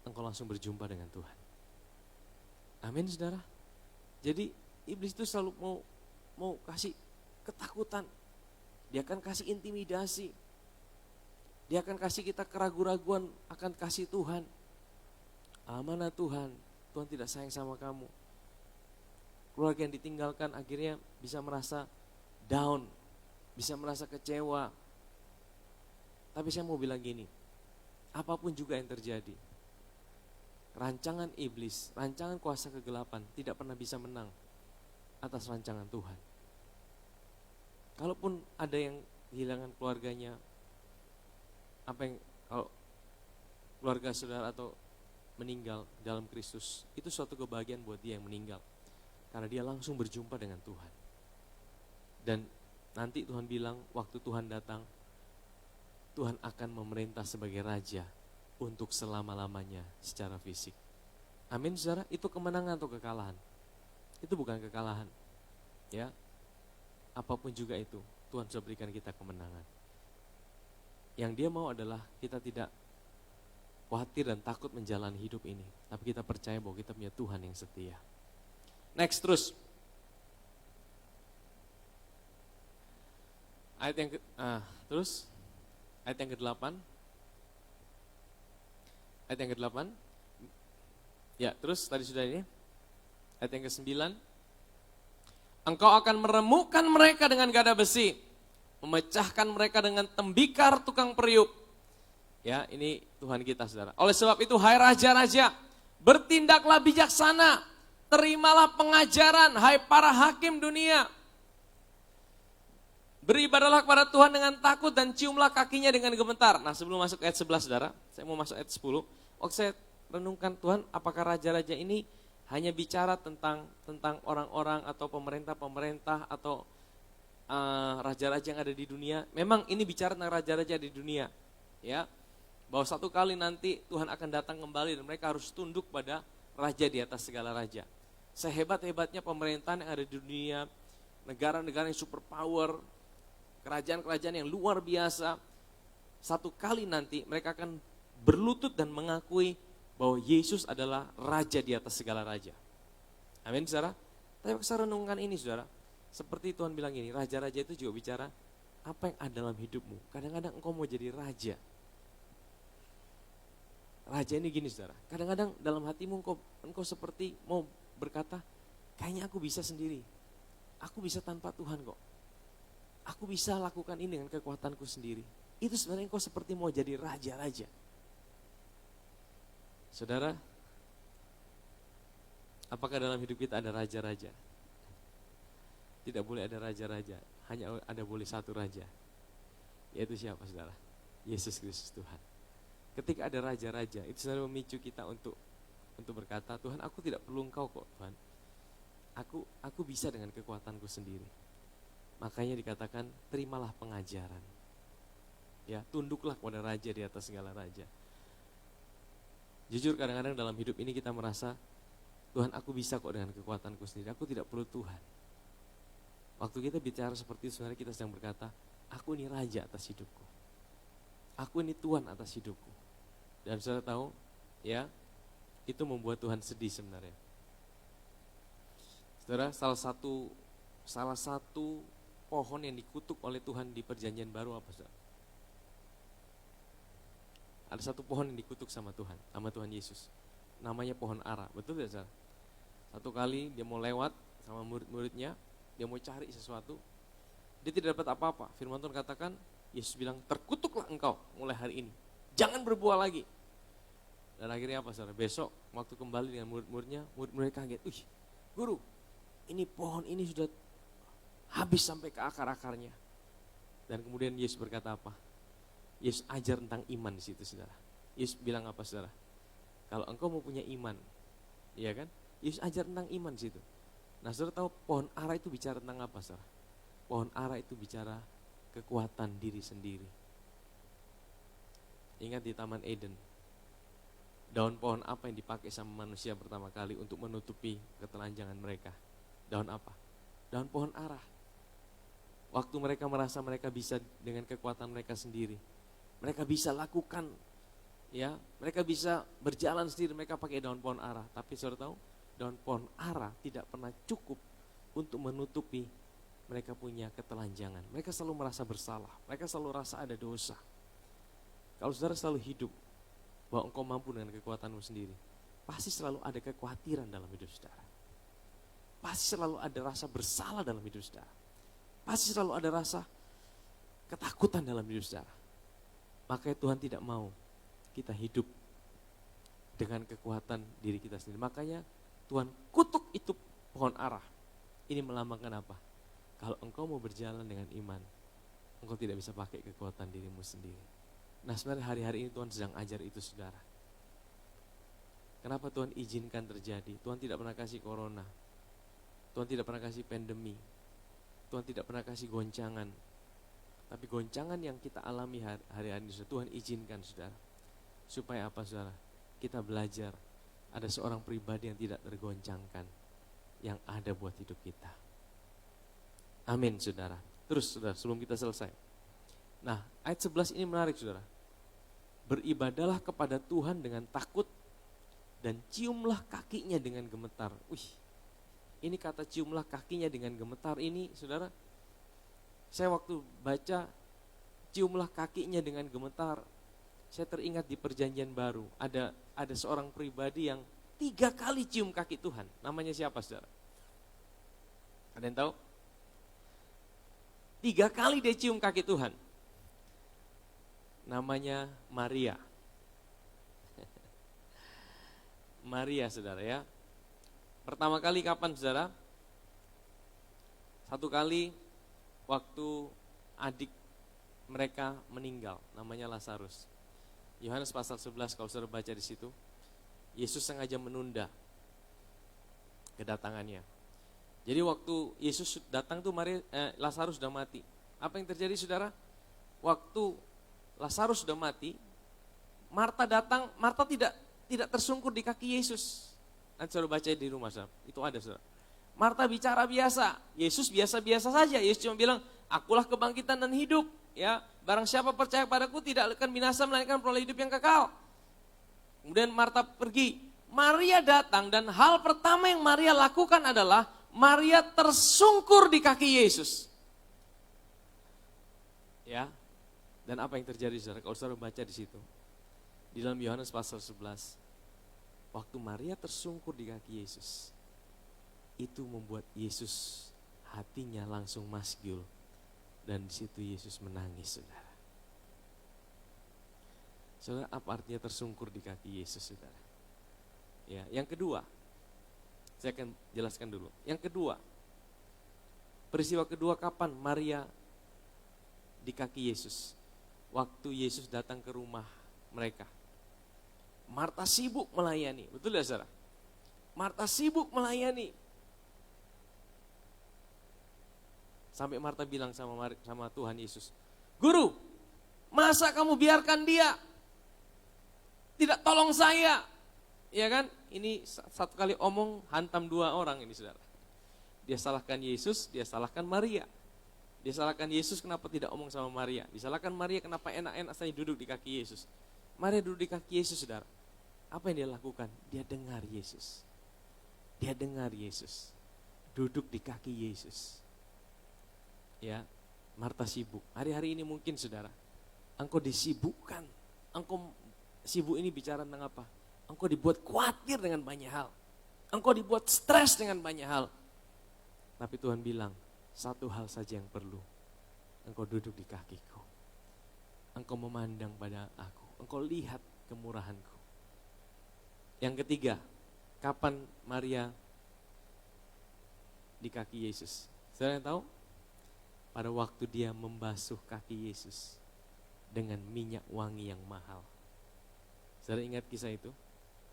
engkau langsung berjumpa dengan Tuhan. Amin, saudara. Jadi iblis itu selalu mau kasih ketakutan. Dia akan kasih intimidasi. Dia akan kasih kita keraguan-raguan akan kasih Tuhan. Mana Tuhan tidak sayang sama kamu. Keluarga yang ditinggalkan akhirnya bisa merasa down, bisa merasa kecewa. Tapi saya mau bilang gini, apapun juga yang terjadi, rancangan iblis, rancangan kuasa kegelapan tidak pernah bisa menang atas rancangan Tuhan. Kalaupun ada yang kehilangan keluarganya, kalau keluarga saudara atau meninggal dalam Kristus, itu suatu kebahagiaan buat dia yang meninggal. Karena dia langsung berjumpa dengan Tuhan. Dan nanti Tuhan bilang, waktu Tuhan datang, Tuhan akan memerintah sebagai raja untuk selama-lamanya secara fisik. Amin, saudara. Itu kemenangan atau kekalahan? Itu bukan kekalahan. Ya, apapun juga itu, Tuhan sudah berikan kita kemenangan. Yang Dia mau adalah kita tidak khawatir dan takut menjalani hidup ini, tapi kita percaya bahwa kita punya Tuhan yang setia. Next, terus. Ayat yang ke-8. Ayat yang ke-8. Ya, terus tadi sudah ini. Ayat yang ke-9. Engkau akan meremukkan mereka dengan gada besi, memecahkan mereka dengan tembikar tukang periuk. Ya, ini Tuhan kita, saudara. Oleh sebab itu, hai raja-raja, bertindaklah bijaksana, terimalah pengajaran, hai para hakim dunia. Beribadahlah kepada Tuhan dengan takut dan ciumlah kakinya dengan gemetar. Nah, sebelum masuk ayat 11, saudara, saya mau masuk ayat 10. Waktu saya renungkan, Tuhan, apakah raja-raja ini hanya bicara tentang orang-orang atau pemerintah-pemerintah atau raja-raja yang ada di dunia? Memang ini bicara tentang raja-raja di dunia, ya. Bahwa satu kali nanti Tuhan akan datang kembali dan mereka harus tunduk pada raja di atas segala raja. Sehebat-hebatnya pemerintahan yang ada di dunia, negara-negara yang superpower, kerajaan-kerajaan yang luar biasa, satu kali nanti mereka akan berlutut dan mengakui bahwa Yesus adalah raja di atas segala raja. Amin, saudara. Tapi saya renungkan ini, saudara, seperti Tuhan bilang ini, raja-raja itu juga bicara apa yang ada dalam hidupmu. Kadang-kadang engkau mau jadi raja. Raja ini gini, saudara, kadang-kadang dalam hatimu engkau seperti mau berkata, kayaknya aku bisa sendiri, aku bisa tanpa Tuhan kok, aku bisa lakukan ini dengan kekuatanku sendiri. Itu sebenarnya engkau seperti mau jadi raja-raja. Saudara, apakah dalam hidup kita ada raja-raja? Tidak boleh ada raja-raja, hanya ada boleh satu raja. Yaitu siapa, saudara? Yesus Kristus Tuhan. Ketika ada raja-raja, itu sebenarnya memicu kita untuk berkata, Tuhan, aku tidak perlu Engkau kok, Tuhan. Aku bisa dengan kekuatanku sendiri. Makanya dikatakan terimalah pengajaran. Ya, tunduklah kepada raja di atas segala raja. Jujur kadang-kadang dalam hidup ini kita merasa, Tuhan aku bisa kok dengan kekuatanku sendiri, aku tidak perlu Tuhan. Waktu kita bicara seperti itu sebenarnya kita sedang berkata, aku ini raja atas hidupku. Aku ini Tuhan atas hidupku. Dan saudara tahu, ya, itu membuat Tuhan sedih sebenarnya. Saudara, salah satu pohon yang dikutuk oleh Tuhan di perjanjian baru apa, saudara? Ada satu pohon yang dikutuk sama Tuhan Yesus. Namanya pohon ara, betul tidak, saudara? Satu kali dia mau lewat sama murid-muridnya, dia mau cari sesuatu, dia tidak dapat apa-apa. Firman Tuhan katakan, Yesus bilang, terkutuklah engkau mulai hari ini, jangan berbuah lagi. Dan akhirnya apa, saudara? Besok waktu kembali dengan murid-muridnya, murid-murid kaget, guru, ini pohon ini sudah habis sampai ke akar-akarnya. Dan kemudian Yesus berkata apa? Yesus ajar tentang iman di situ, saudara. Yesus bilang apa, saudara? Kalau engkau mau punya iman, iya kan? Yesus ajar tentang iman di situ. Nah, saudara tahu pohon ara itu bicara tentang apa, saudara? Pohon ara itu bicara kekuatan diri sendiri. Ingat di Taman Eden, daun pohon apa yang dipakai sama manusia pertama kali untuk menutupi ketelanjangan mereka? Daun apa? Daun pohon ara. Waktu mereka merasa mereka bisa dengan kekuatan mereka sendiri, mereka bisa lakukan, ya, mereka bisa berjalan sendiri, mereka pakai daun pohon ara. Tapi saudara tahu, daun pohon ara tidak pernah cukup untuk menutupi mereka punya ketelanjangan. Mereka selalu merasa bersalah, mereka selalu rasa ada dosa. Kalau saudara selalu hidup bahwa engkau mampu dengan kekuatanmu sendiri, pasti selalu ada kekhawatiran dalam hidup saudara. Pasti selalu ada rasa bersalah dalam hidup saudara. Pasti selalu ada rasa ketakutan dalam hidup saudara. Makanya Tuhan tidak mau kita hidup dengan kekuatan diri kita sendiri. Makanya Tuhan kutuk itu pohon ara. Ini melambangkan apa? Kalau engkau mau berjalan dengan iman, engkau tidak bisa pakai kekuatan dirimu sendiri. Nah, sebenarnya hari-hari ini Tuhan sedang ajar itu, saudara. Kenapa Tuhan izinkan terjadi? Tuhan tidak pernah kasih corona. Tuhan tidak pernah kasih pandemi. Tuhan tidak pernah kasih goncangan. Tapi goncangan yang kita alami hari-hari ini, Tuhan izinkan, saudara. Supaya apa, saudara? Kita belajar ada seorang pribadi yang tidak tergoncangkan, yang ada buat hidup kita. Amin, saudara. Terus, saudara, sebelum kita selesai. Nah, ayat 11 ini menarik, saudara. Beribadalah kepada Tuhan dengan takut dan ciumlah kakinya dengan gemetar. Ini kata ciumlah kakinya dengan gemetar ini, saudara. Saya waktu baca ciumlah kakinya dengan gemetar, saya teringat di perjanjian baru. Ada seorang pribadi yang 3 kali cium kaki Tuhan. Namanya siapa, saudara? Ada yang tahu? 3 kali dia cium kaki Tuhan. Namanya Maria. Maria, saudara, ya. Pertama kali kapan, saudara? Satu kali waktu adik mereka meninggal, namanya Lazarus. Yohanes pasal 11 kalau saudara baca di situ, Yesus sengaja menunda kedatangannya. Jadi waktu Yesus datang tuh Lazarus sudah mati. Apa yang terjadi, saudara? Waktu Lazarus sudah mati, Marta datang, Marta tidak tersungkur di kaki Yesus. Nanti saudara baca di rumah, saudara. Itu ada, saudara. Marta bicara biasa, Yesus biasa-biasa saja. Yesus cuma bilang, akulah kebangkitan dan hidup. Ya, barang siapa percaya padaku tidak akan binasa melainkan peroleh hidup yang kekal. Kemudian Marta pergi, Maria datang dan hal pertama yang Maria lakukan adalah Maria tersungkur di kaki Yesus. Ya, dan apa yang terjadi, saudara? Kalau saudara baca di situ, di dalam Yohanes pasal 11, waktu Maria tersungkur di kaki Yesus, itu membuat Yesus hatinya langsung masgul. Dan di situ Yesus menangis, saudara. Saudara, apa artinya tersungkur di kaki Yesus, saudara? Ya, yang kedua, saya akan jelaskan dulu. Yang kedua, peristiwa kedua kapan Maria di kaki Yesus? Waktu Yesus datang ke rumah mereka. Marta sibuk melayani, betul ya, saudara? Marta sibuk melayani. Sampai Marta bilang sama Tuhan Yesus, "Guru, masa kamu biarkan dia? Tidak tolong saya." Ya kan? Ini satu kali omong hantam dua orang ini, saudara. Dia salahkan Yesus, dia salahkan Maria. Dia salahkan Yesus kenapa tidak omong sama Maria. Disalahkan Maria kenapa enak-enak saja duduk di kaki Yesus. Maria duduk di kaki Yesus, saudara. Apa yang dia lakukan? Dia dengar Yesus. Dia dengar Yesus. Duduk di kaki Yesus. Ya, Marta sibuk. Hari-hari ini mungkin, saudara, engkau disibukkan. Engkau sibuk ini bicara tentang apa? Engkau dibuat khawatir dengan banyak hal. Engkau dibuat stres dengan banyak hal. Tapi Tuhan bilang, satu hal saja yang perlu. Engkau duduk di kakiku. Engkau memandang pada aku. Engkau lihat kemurahanku. Yang ketiga, kapan Maria di kaki Yesus? Saudara yang tahu? Pada waktu dia membasuh kaki Yesus dengan minyak wangi yang mahal. Saudara ingat kisah itu?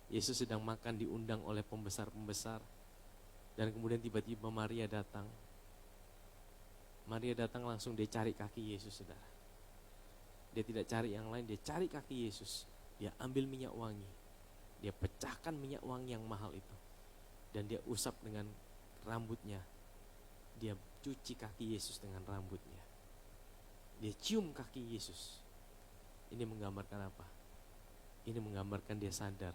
Yesus sedang makan, diundang oleh pembesar-pembesar. Dan kemudian tiba-tiba Maria datang. Maria datang langsung dia cari kaki Yesus, saudara. Dia tidak cari yang lain, dia cari kaki Yesus. Dia ambil minyak wangi. Dia pecahkan minyak wangi yang mahal itu. Dan dia usap dengan rambutnya. Dia cuci kaki Yesus dengan rambutnya. Dia cium kaki Yesus. Ini menggambarkan apa? Ini menggambarkan dia sadar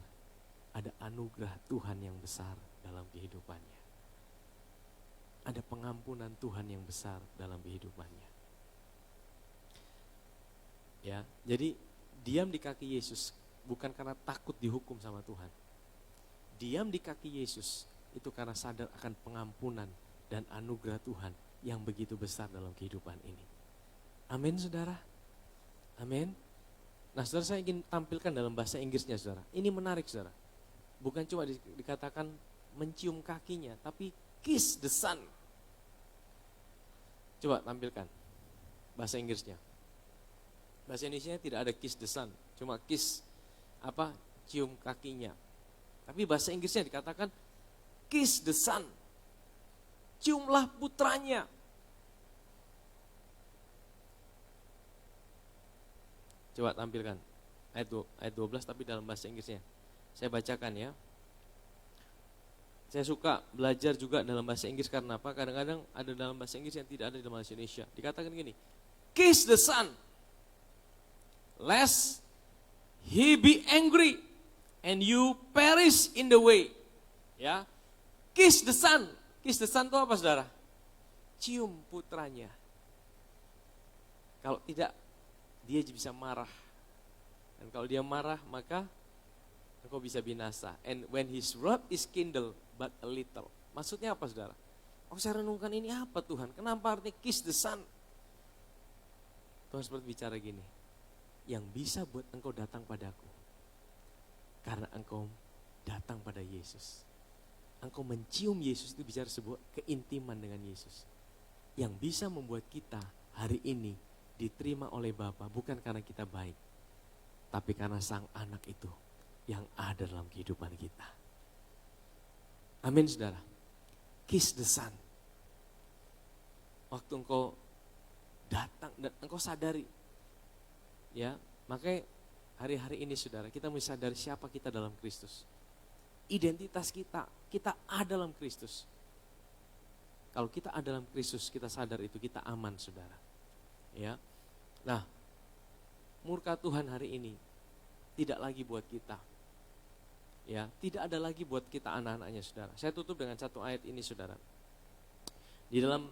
ada anugerah Tuhan yang besar dalam kehidupannya. Ada pengampunan Tuhan yang besar dalam kehidupannya. Ya, jadi diam di kaki Yesus bukan karena takut dihukum sama Tuhan. Diam di kaki Yesus itu karena sadar akan pengampunan dan anugerah Tuhan yang begitu besar dalam kehidupan ini. Amin, saudara. Amin. Nah, saudara, saya ingin tampilkan dalam bahasa Inggrisnya, saudara. Ini menarik, saudara. Bukan cuma dikatakan mencium kakinya, tapi kiss the son. Coba tampilkan bahasa Inggrisnya. Bahasa Indonesia tidak ada kiss the son, cuma kiss cium kakinya. Tapi bahasa Inggrisnya dikatakan kiss the son. Ciumlah putranya. Coba tampilkan ayat 12 tapi dalam bahasa Inggrisnya. Saya bacakan ya. Saya suka belajar juga dalam bahasa Inggris karena apa? Kadang-kadang ada dalam bahasa Inggris yang tidak ada dalam bahasa Indonesia. Dikatakan gini, kiss the son, lest he be angry and you perish in the way. Ya, kiss the son. Kiss the son itu apa, saudara? Cium putranya. Kalau tidak, dia bisa marah. Dan kalau dia marah, maka engkau bisa binasa. And when his wrath is kindled but a little. Maksudnya apa, saudara? Oh, saya renungkan ini apa, Tuhan? Kenapa artinya kiss the son? Tuhan seperti bicara gini, yang bisa buat engkau datang padaku karena engkau datang pada Yesus. Engkau mencium Yesus, itu bicara sebuah keintiman dengan Yesus. Yang bisa membuat kita hari ini diterima oleh Bapa bukan karena kita baik, tapi karena sang anak itu yang ada dalam kehidupan kita. Amin, saudara. Kiss the son. Waktu engkau datang dan engkau sadari, ya, makanya hari-hari ini, saudara, kita mesti sadari siapa kita dalam Kristus. Identitas kita ada dalam Kristus. Kalau kita ada dalam Kristus, kita sadar itu, kita aman, saudara. Ya, nah, murka Tuhan hari ini tidak lagi buat kita. Ya, tidak ada lagi buat kita anak-anaknya, saudara. Saya tutup dengan satu ayat ini, saudara. Di dalam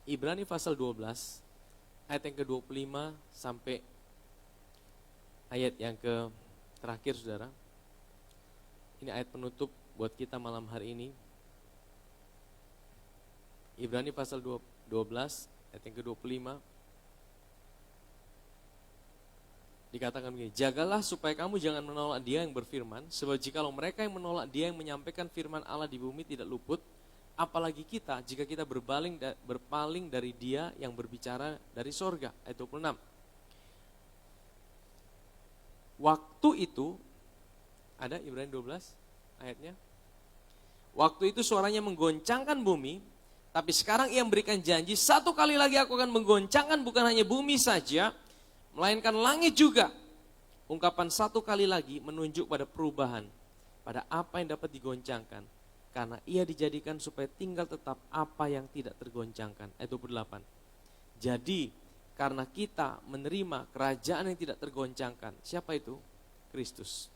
Ibrani pasal 12, ayat yang ke-25 sampai ayat yang terakhir, saudara. Ini ayat penutup buat kita malam hari ini. Ibrani pasal 12, ayat yang ke-25. Dikatakan begini, jagalah supaya kamu jangan menolak Dia yang berfirman, sebab jikalau mereka yang menolak Dia yang menyampaikan firman Allah di bumi tidak luput, apalagi kita jika kita berpaling dari Dia yang berbicara dari sorga. Ayat 26. Waktu itu, ada Ibrani 12 ayatnya. Waktu itu suaranya menggoncangkan bumi, Tapi sekarang ia memberikan janji, satu kali lagi aku akan menggoncangkan bukan hanya bumi saja, melainkan langit juga. Ungkapan satu kali lagi menunjuk pada perubahan, pada apa yang dapat digoncangkan. Karena ia dijadikan supaya tinggal tetap apa yang tidak tergoncangkan. Ayat 28. Jadi karena kita menerima kerajaan yang tidak tergoncangkan. Siapa itu? Kristus.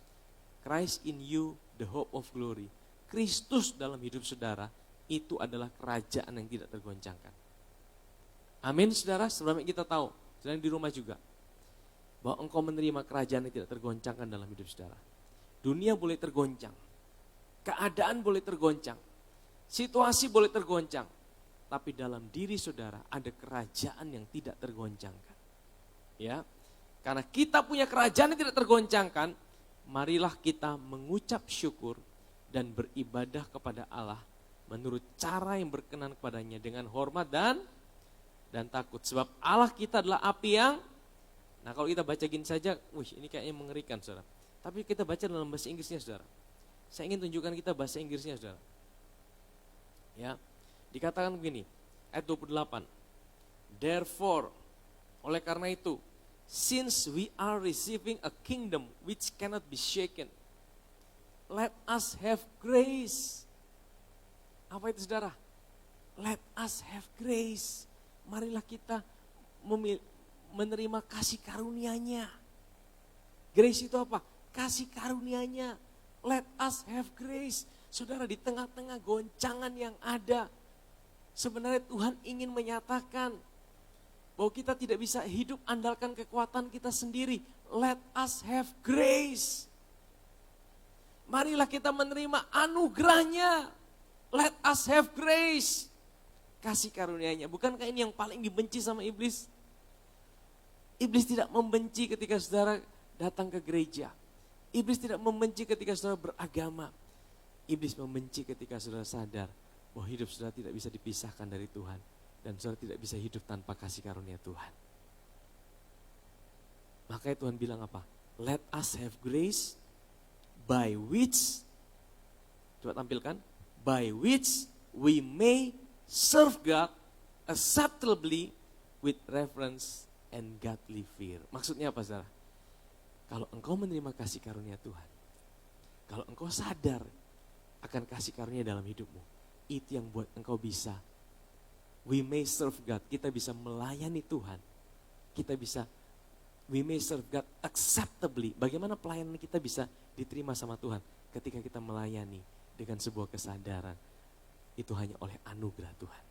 Christ in you, the hope of glory. Kristus dalam hidup saudara, itu adalah kerajaan yang tidak tergoncangkan. Amin saudara, sebelumnya kita tahu, saudara di rumah juga, bahwa engkau menerima kerajaan yang tidak tergoncangkan dalam hidup saudara. Dunia boleh tergoncang, keadaan boleh tergoncang, situasi boleh tergoncang, tapi dalam diri saudara ada kerajaan yang tidak tergoncangkan. Ya, karena kita punya kerajaan yang tidak tergoncangkan, marilah kita mengucap syukur dan beribadah kepada Allah menurut cara yang berkenan kepadanya dengan hormat dan takut. Sebab Allah kita adalah api yang, nah kalau kita baca gini saja, ini kayaknya mengerikan saudara. Tapi kita baca dalam bahasa Inggrisnya saudara. Saya ingin tunjukkan kita bahasa Inggrisnya saudara. Ya, dikatakan begini, ayat 28. Therefore, oleh karena itu, since we are receiving a kingdom which cannot be shaken, let us have grace. Apa itu saudara? Let us have grace. Marilah kita menerima kasih karunia-Nya. Grace itu apa? Kasih karunia-Nya. Let us have grace. Saudara, di tengah-tengah goncangan yang ada, sebenarnya Tuhan ingin menyatakan bahwa kita tidak bisa hidup andalkan kekuatan kita sendiri. Let us have grace. Marilah kita menerima anugerah-Nya. Let us have grace. Kasih karunia-Nya. Bukankah ini yang paling dibenci sama iblis? Iblis tidak membenci ketika saudara datang ke gereja. Iblis tidak membenci ketika saudara beragama. Iblis membenci ketika saudara sadar bahwa hidup saudara tidak bisa dipisahkan dari Tuhan. Dan saudara tidak bisa hidup tanpa kasih karunia Tuhan. Makanya Tuhan bilang apa? Let us have grace by which, coba tampilkan, by which we may serve God acceptably with reverence and godly fear. Maksudnya apa saudara? Kalau engkau menerima kasih karunia Tuhan, kalau engkau sadar akan kasih karunia dalam hidupmu, itu yang buat engkau bisa, we may serve God, kita bisa melayani Tuhan, kita bisa, we may serve God acceptably. Bagaimana pelayanan kita bisa diterima sama Tuhan? Ketika kita melayani dengan sebuah kesadaran, itu hanya oleh anugerah Tuhan.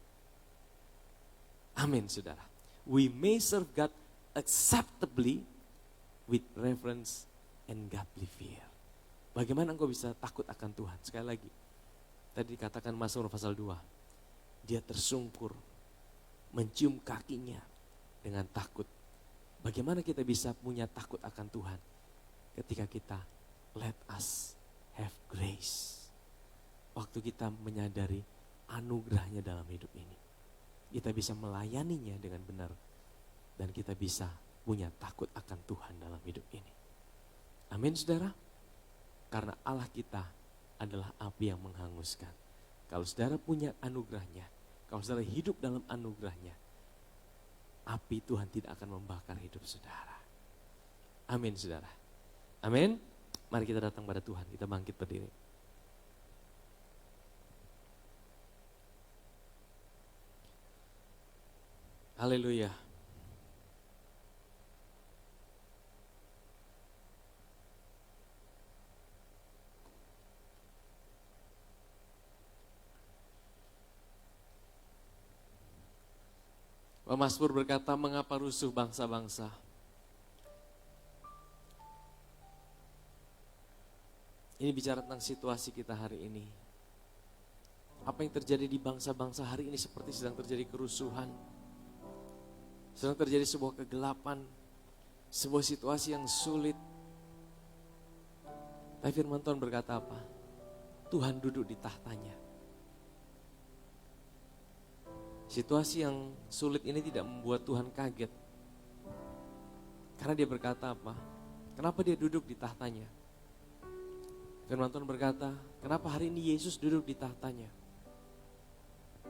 Amin saudara. We may serve God acceptably with reverence and godly fear. Bagaimana engkau bisa takut akan Tuhan? Sekali lagi, tadi dikatakan Mazmur pasal 2, dia tersungkur, mencium kakinya dengan takut. Bagaimana kita bisa punya takut akan Tuhan? Ketika kita let us have grace. Waktu kita menyadari anugerahnya dalam hidup ini. Kita bisa melayaninya dengan benar. Dan kita bisa punya takut akan Tuhan dalam hidup ini. Amin saudara. Karena Allah kita adalah api yang menghanguskan. Kalau saudara punya anugerahnya, kalau saudara hidup dalam anugerahnya, api Tuhan tidak akan membakar hidup saudara. Amin saudara. Amin. Mari kita datang pada Tuhan, kita bangkit berdiri. Haleluya. Mazmur berkata, mengapa rusuh bangsa-bangsa? Ini bicara tentang situasi kita hari ini. Apa yang terjadi di bangsa-bangsa hari ini seperti sedang terjadi kerusuhan. Sedang terjadi sebuah kegelapan, sebuah situasi yang sulit. Tapi firman Tuhan berkata apa? Tuhan duduk di tahtanya. Situasi yang sulit ini tidak membuat Tuhan kaget. Karena dia berkata apa? Kenapa dia duduk di tahtanya? Firman Tuhan berkata, kenapa hari ini Yesus duduk di tahtanya?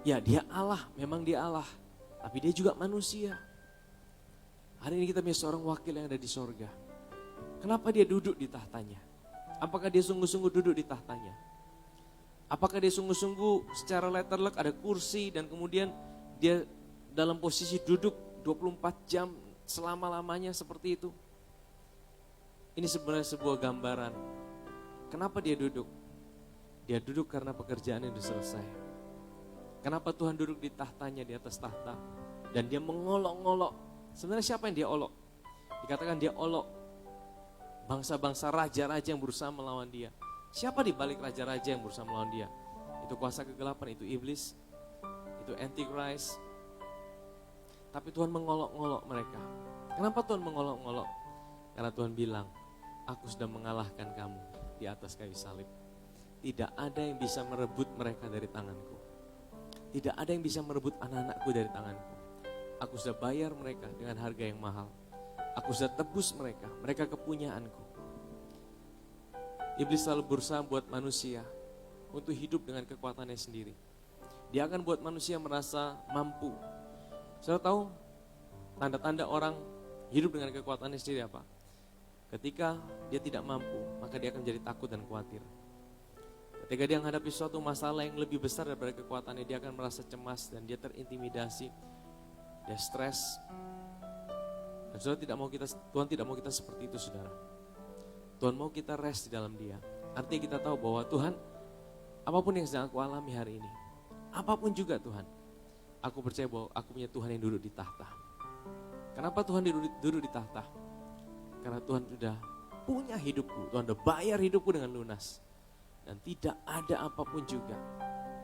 Ya dia Allah, memang dia Allah. Tapi dia juga manusia. Hari ini kita punya seorang wakil yang ada di sorga. Kenapa dia duduk di tahtanya? Apakah dia sungguh-sungguh duduk di tahtanya? Apakah dia sungguh-sungguh secara letterlek ada kursi dan kemudian dia dalam posisi duduk 24 jam selama-lamanya seperti itu? Ini sebenarnya sebuah gambaran. Kenapa dia duduk? Dia duduk karena pekerjaan yang sudah selesai. Kenapa Tuhan duduk di tahtanya, di atas tahta? Dan dia mengolok-ngolok. Sebenarnya siapa yang dia olok? Dikatakan dia olok bangsa-bangsa, raja-raja yang berusaha melawan dia. Siapa di balik raja-raja yang berusaha melawan dia? Itu kuasa kegelapan, itu iblis, itu antichrist. Tapi Tuhan mengolok-ngolok mereka. Kenapa Tuhan mengolok-ngolok? Karena Tuhan bilang, aku sudah mengalahkan kamu di atas kayu salib. Tidak ada yang bisa merebut mereka dari tanganku. Tidak ada yang bisa merebut anak-anakku dari tanganku. Aku sudah bayar mereka dengan harga yang mahal. Aku sudah tebus mereka, mereka kepunyaanku. Iblis selalu berusaha buat manusia untuk hidup dengan kekuatannya sendiri. Dia akan buat manusia merasa mampu. Saudara tahu tanda-tanda orang hidup dengan kekuatannya sendiri apa? Ketika dia tidak mampu, maka dia akan menjadi takut dan khawatir. Ketika dia menghadapi suatu masalah yang lebih besar daripada kekuatannya, dia akan merasa cemas dan dia terintimidasi, dia stres. Dan saudara Tuhan tidak mau kita seperti itu, saudara. Tuhan mau kita rest di dalam Dia. Artinya kita tahu bahwa Tuhan, apapun yang sedang aku alami hari ini, apapun juga Tuhan, aku percaya bahwa aku punya Tuhan yang duduk di tahta. Kenapa Tuhan duduk di tahta? Karena Tuhan sudah punya hidupku, Tuhan sudah bayar hidupku dengan lunas. Dan tidak ada apapun juga,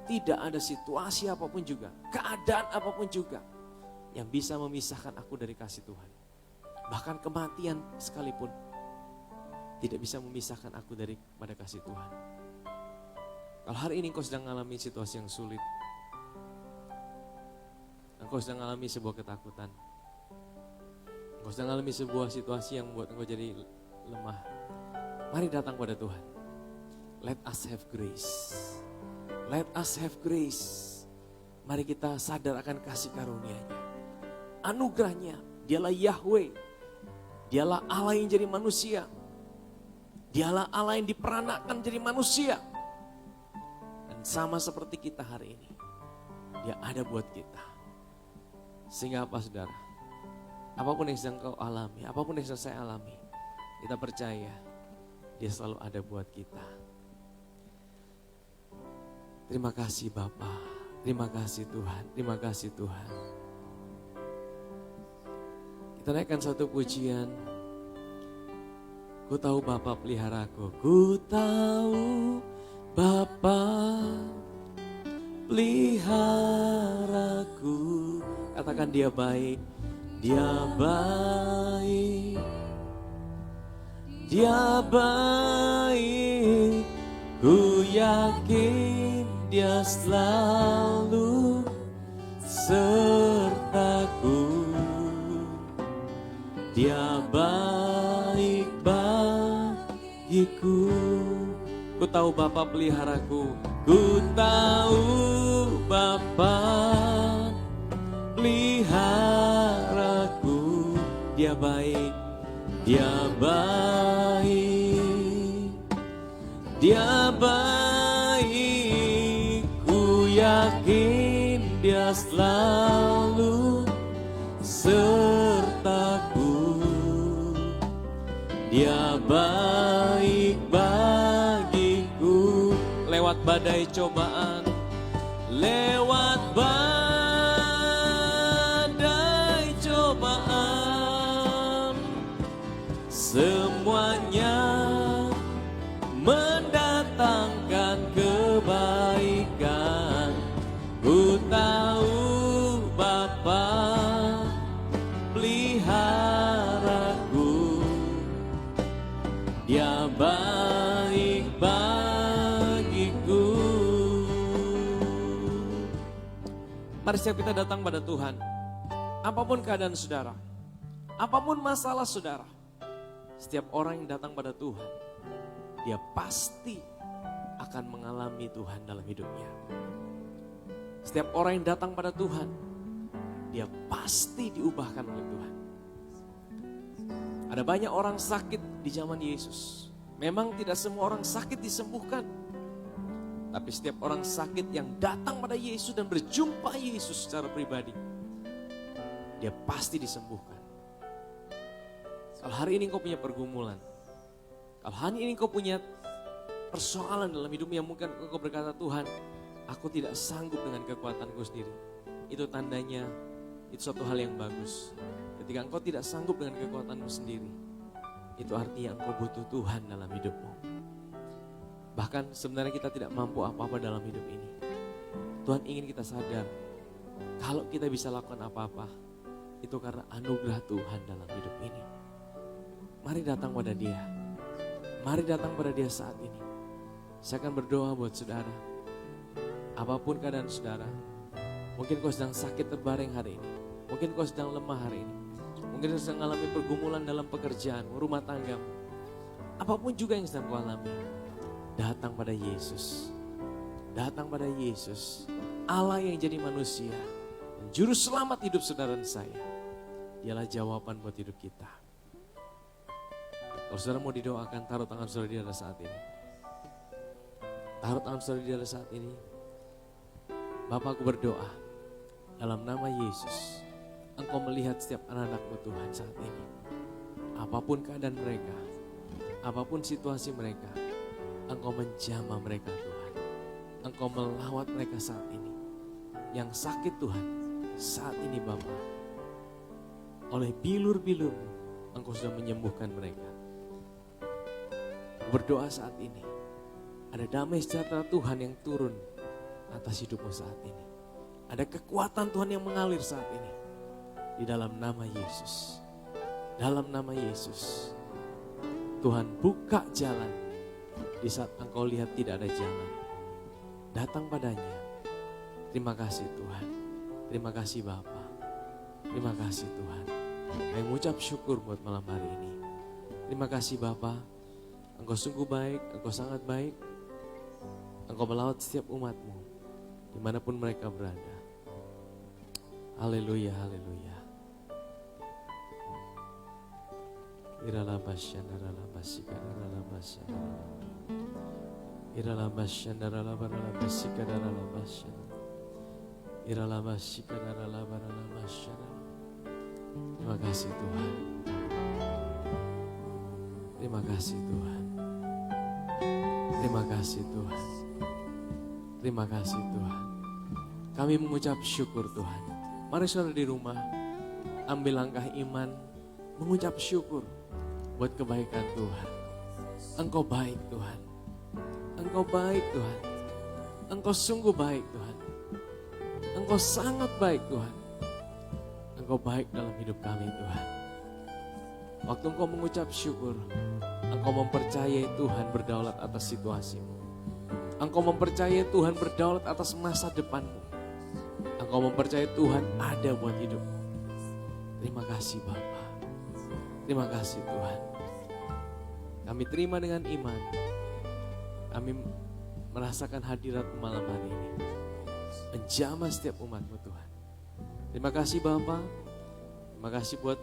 tidak ada situasi apapun juga, keadaan apapun juga yang bisa memisahkan aku dari kasih Tuhan. Bahkan kematian sekalipun tidak bisa memisahkan aku pada kasih Tuhan. Kalau hari ini engkau sedang mengalami situasi yang sulit, engkau sedang mengalami sebuah ketakutan, engkau sedang mengalami sebuah situasi yang membuat engkau jadi lemah, mari datang pada Tuhan. Let us have grace. Let us have grace. Mari kita sadar akan kasih karunia-Nya, anugerahnya. Dialah Yahweh, Dialah Allah yang jadi manusia, Dialah Allah yang diperanakan jadi manusia. Dan sama seperti kita hari ini, Dia ada buat kita. Sehingga apa saudara? Apapun yang sedang kau alami, apapun yang sedang saya alami, kita percaya Dia selalu ada buat kita. Terima kasih Bapa, terima kasih Tuhan, terima kasih Tuhan. Kita naikkan satu pujian. Ku tahu Bapa peliharaku, ku tahu Bapa peliharaku. Katakan Dia baik, Dia baik, Dia baik. Ku yakin Dia selalu sertaku. Dia baik bagiku. Ku tahu Bapa peliharaku, ku tahu Bapa peliharaku. Dia baik, Dia baik, Dia baik. Ku yakin Dia selalu sertaku. Dia baik bagiku. Lewat badai cobaan, lewat badai cobaan, semuanya mendatangkan kebaikan. Ku tahu Bapa peliharaku. Dia baik bagiku. Mari setiap kita datang pada Tuhan. Apapun keadaan saudara, apapun masalah saudara, setiap orang yang datang pada Tuhan, dia pasti akan mengalami Tuhan dalam hidupnya. Setiap orang yang datang pada Tuhan, dia pasti diubahkan oleh Tuhan. Ada banyak orang sakit di zaman Yesus. Memang tidak semua orang sakit disembuhkan. Tapi setiap orang sakit yang datang pada Yesus dan berjumpa Yesus secara pribadi, dia pasti disembuhkan. Kalau hari ini kau punya pergumulan, kalau hari ini kau punya persoalan dalam hidupmu yang mungkin kau berkata, Tuhan, aku tidak sanggup dengan kekuatanku sendiri. Itu tandanya, itu suatu hal yang bagus. Ketika engkau tidak sanggup dengan kekuatanmu sendiri, itu artinya engkau butuh Tuhan dalam hidupmu. Bahkan sebenarnya kita tidak mampu apa-apa dalam hidup ini. Tuhan ingin kita sadar, kalau kita bisa lakukan apa-apa, itu karena anugerah Tuhan dalam hidup ini. Mari datang pada Dia. Mari datang pada Dia saat ini. Saya akan berdoa buat saudara. Apapun keadaan saudara, mungkin kau sedang sakit terbaring hari ini. Mungkin kau sedang lemah hari ini. Mungkin kau sedang mengalami pergumulan dalam pekerjaan, rumah tangga. Apapun juga yang sedang kau alami, datang pada Yesus. Datang pada Yesus. Allah yang jadi manusia. Dan juru selamat hidup saudara dan saya. Dialah jawaban buat hidup kita. Kalau saudara mau didoakan, taruh tangan saudara di atas saat ini. Taruh tangan saudara di atas saat ini. Bapak, aku berdoa dalam nama Yesus. Engkau melihat setiap anak-anak-Mu Tuhan saat ini. Apapun keadaan mereka, apapun situasi mereka, Engkau menjamah mereka Tuhan. Engkau melawat mereka saat ini. Yang sakit Tuhan, saat ini Bapa, oleh bilur-bilur-Mu, Engkau sudah menyembuhkan mereka. Aku berdoa saat ini, ada damai sejahtera Tuhan yang turun atas hidupmu saat ini. Ada kekuatan Tuhan yang mengalir saat ini. Di dalam nama Yesus. Dalam nama Yesus. Tuhan buka jalan di saat engkau lihat tidak ada jalan. Datang padanya. Terima kasih Tuhan. Terima kasih Bapa. Terima kasih Tuhan. Kami mengucap syukur buat malam hari ini. Terima kasih Bapa. Engkau sungguh baik, Engkau sangat baik. Engkau melawat setiap umat-Mu dimanapun mereka berada. Haleluya, haleluya. Terima kasih Tuhan. Terima kasih Tuhan. Terima kasih Tuhan. Terima kasih Tuhan. Kami mengucap syukur Tuhan. Mari saudara di rumah, ambil langkah iman, mengucap syukur buat kebaikan Tuhan. Engkau baik Tuhan. Engkau baik Tuhan. Engkau sungguh baik Tuhan. Engkau sangat baik Tuhan. Engkau baik dalam hidup kami Tuhan. Waktu engkau mengucap syukur, engkau mempercayai Tuhan berdaulat atas situasimu. Engkau mempercayai Tuhan berdaulat atas masa depanmu. Engkau mempercayai Tuhan ada buat hidupmu. Terima kasih Bapa. Terima kasih Tuhan. Kami terima dengan iman. Kami merasakan hadirat-Mu malam hari ini. Menjamah setiap umat-Mu Tuhan. Terima kasih Bapa. Terima kasih buat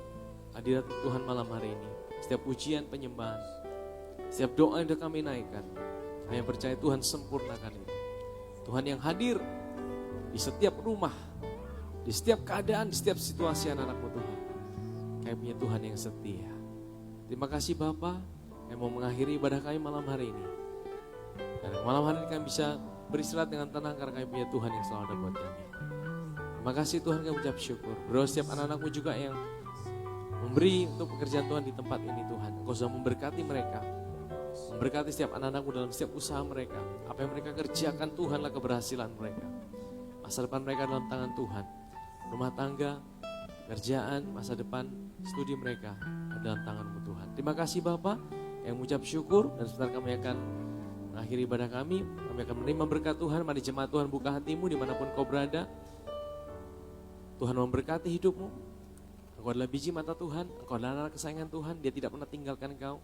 hadirat Tuhan malam hari ini. Setiap pujian penyembahan, setiap doa yang kami naikkan, kami percaya Tuhan sempurnakan itu. Tuhan yang hadir di setiap rumah, di setiap keadaan, di setiap situasi anak-anak-Mu Tuhan. Kami punya Tuhan yang setia. Terima kasih Bapa. Kami mau mengakhiri ibadah kami malam hari ini. Dan malam hari ini kami bisa beristirahat dengan tenang karena kami punya Tuhan yang selalu ada buat kami. Terima kasih Tuhan, kami ucap syukur. Berdoa setiap anak-anak-Mu juga yang memberi untuk pekerjaan Tuhan di tempat ini Tuhan. Engkau sudah memberkati mereka. Memberkati setiap anak-anak-Mu dalam setiap usaha mereka. Apa yang mereka kerjakan Tuhanlah keberhasilan mereka. Masa depan mereka dalam tangan Tuhan. Rumah tangga, kerjaan, masa depan, studi mereka dalam tangan-Mu Tuhan. Terima kasih Bapa yang mengucap syukur, dan sebentar kami akan mengakhiri ibadah kami. Kami akan menerima berkat Tuhan. Mari jemaat Tuhan buka hatimu dimanapun kau berada. Tuhan memberkati hidupmu. Engkau adalah biji mata Tuhan. Engkau adalah anak kesayangan Tuhan. Dia tidak pernah tinggalkan kau.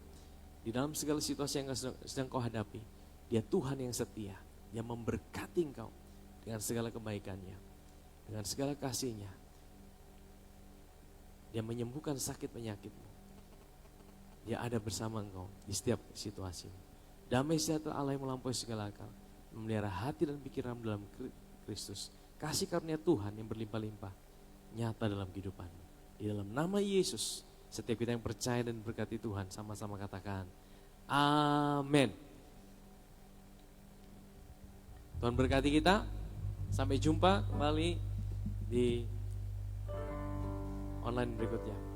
Di dalam segala situasi yang sedang kau hadapi. Dia Tuhan yang setia. Yang memberkati engkau dengan segala kebaikannya, dengan segala kasihnya. Dia menyembuhkan sakit penyakitmu. Dia ada bersama engkau di setiap situasi. Damai sejahtera Allah yang melampaui segala akal, memelihara hati dan pikiran dalam Kristus. Kasih karunia Tuhan yang berlimpah-limpah nyata dalam kehidupanmu. Di dalam nama Yesus, setiap kita yang percaya dan berkati Tuhan, sama-sama katakan amin. Tuhan berkati kita. Sampai jumpa kembali di online berikutnya.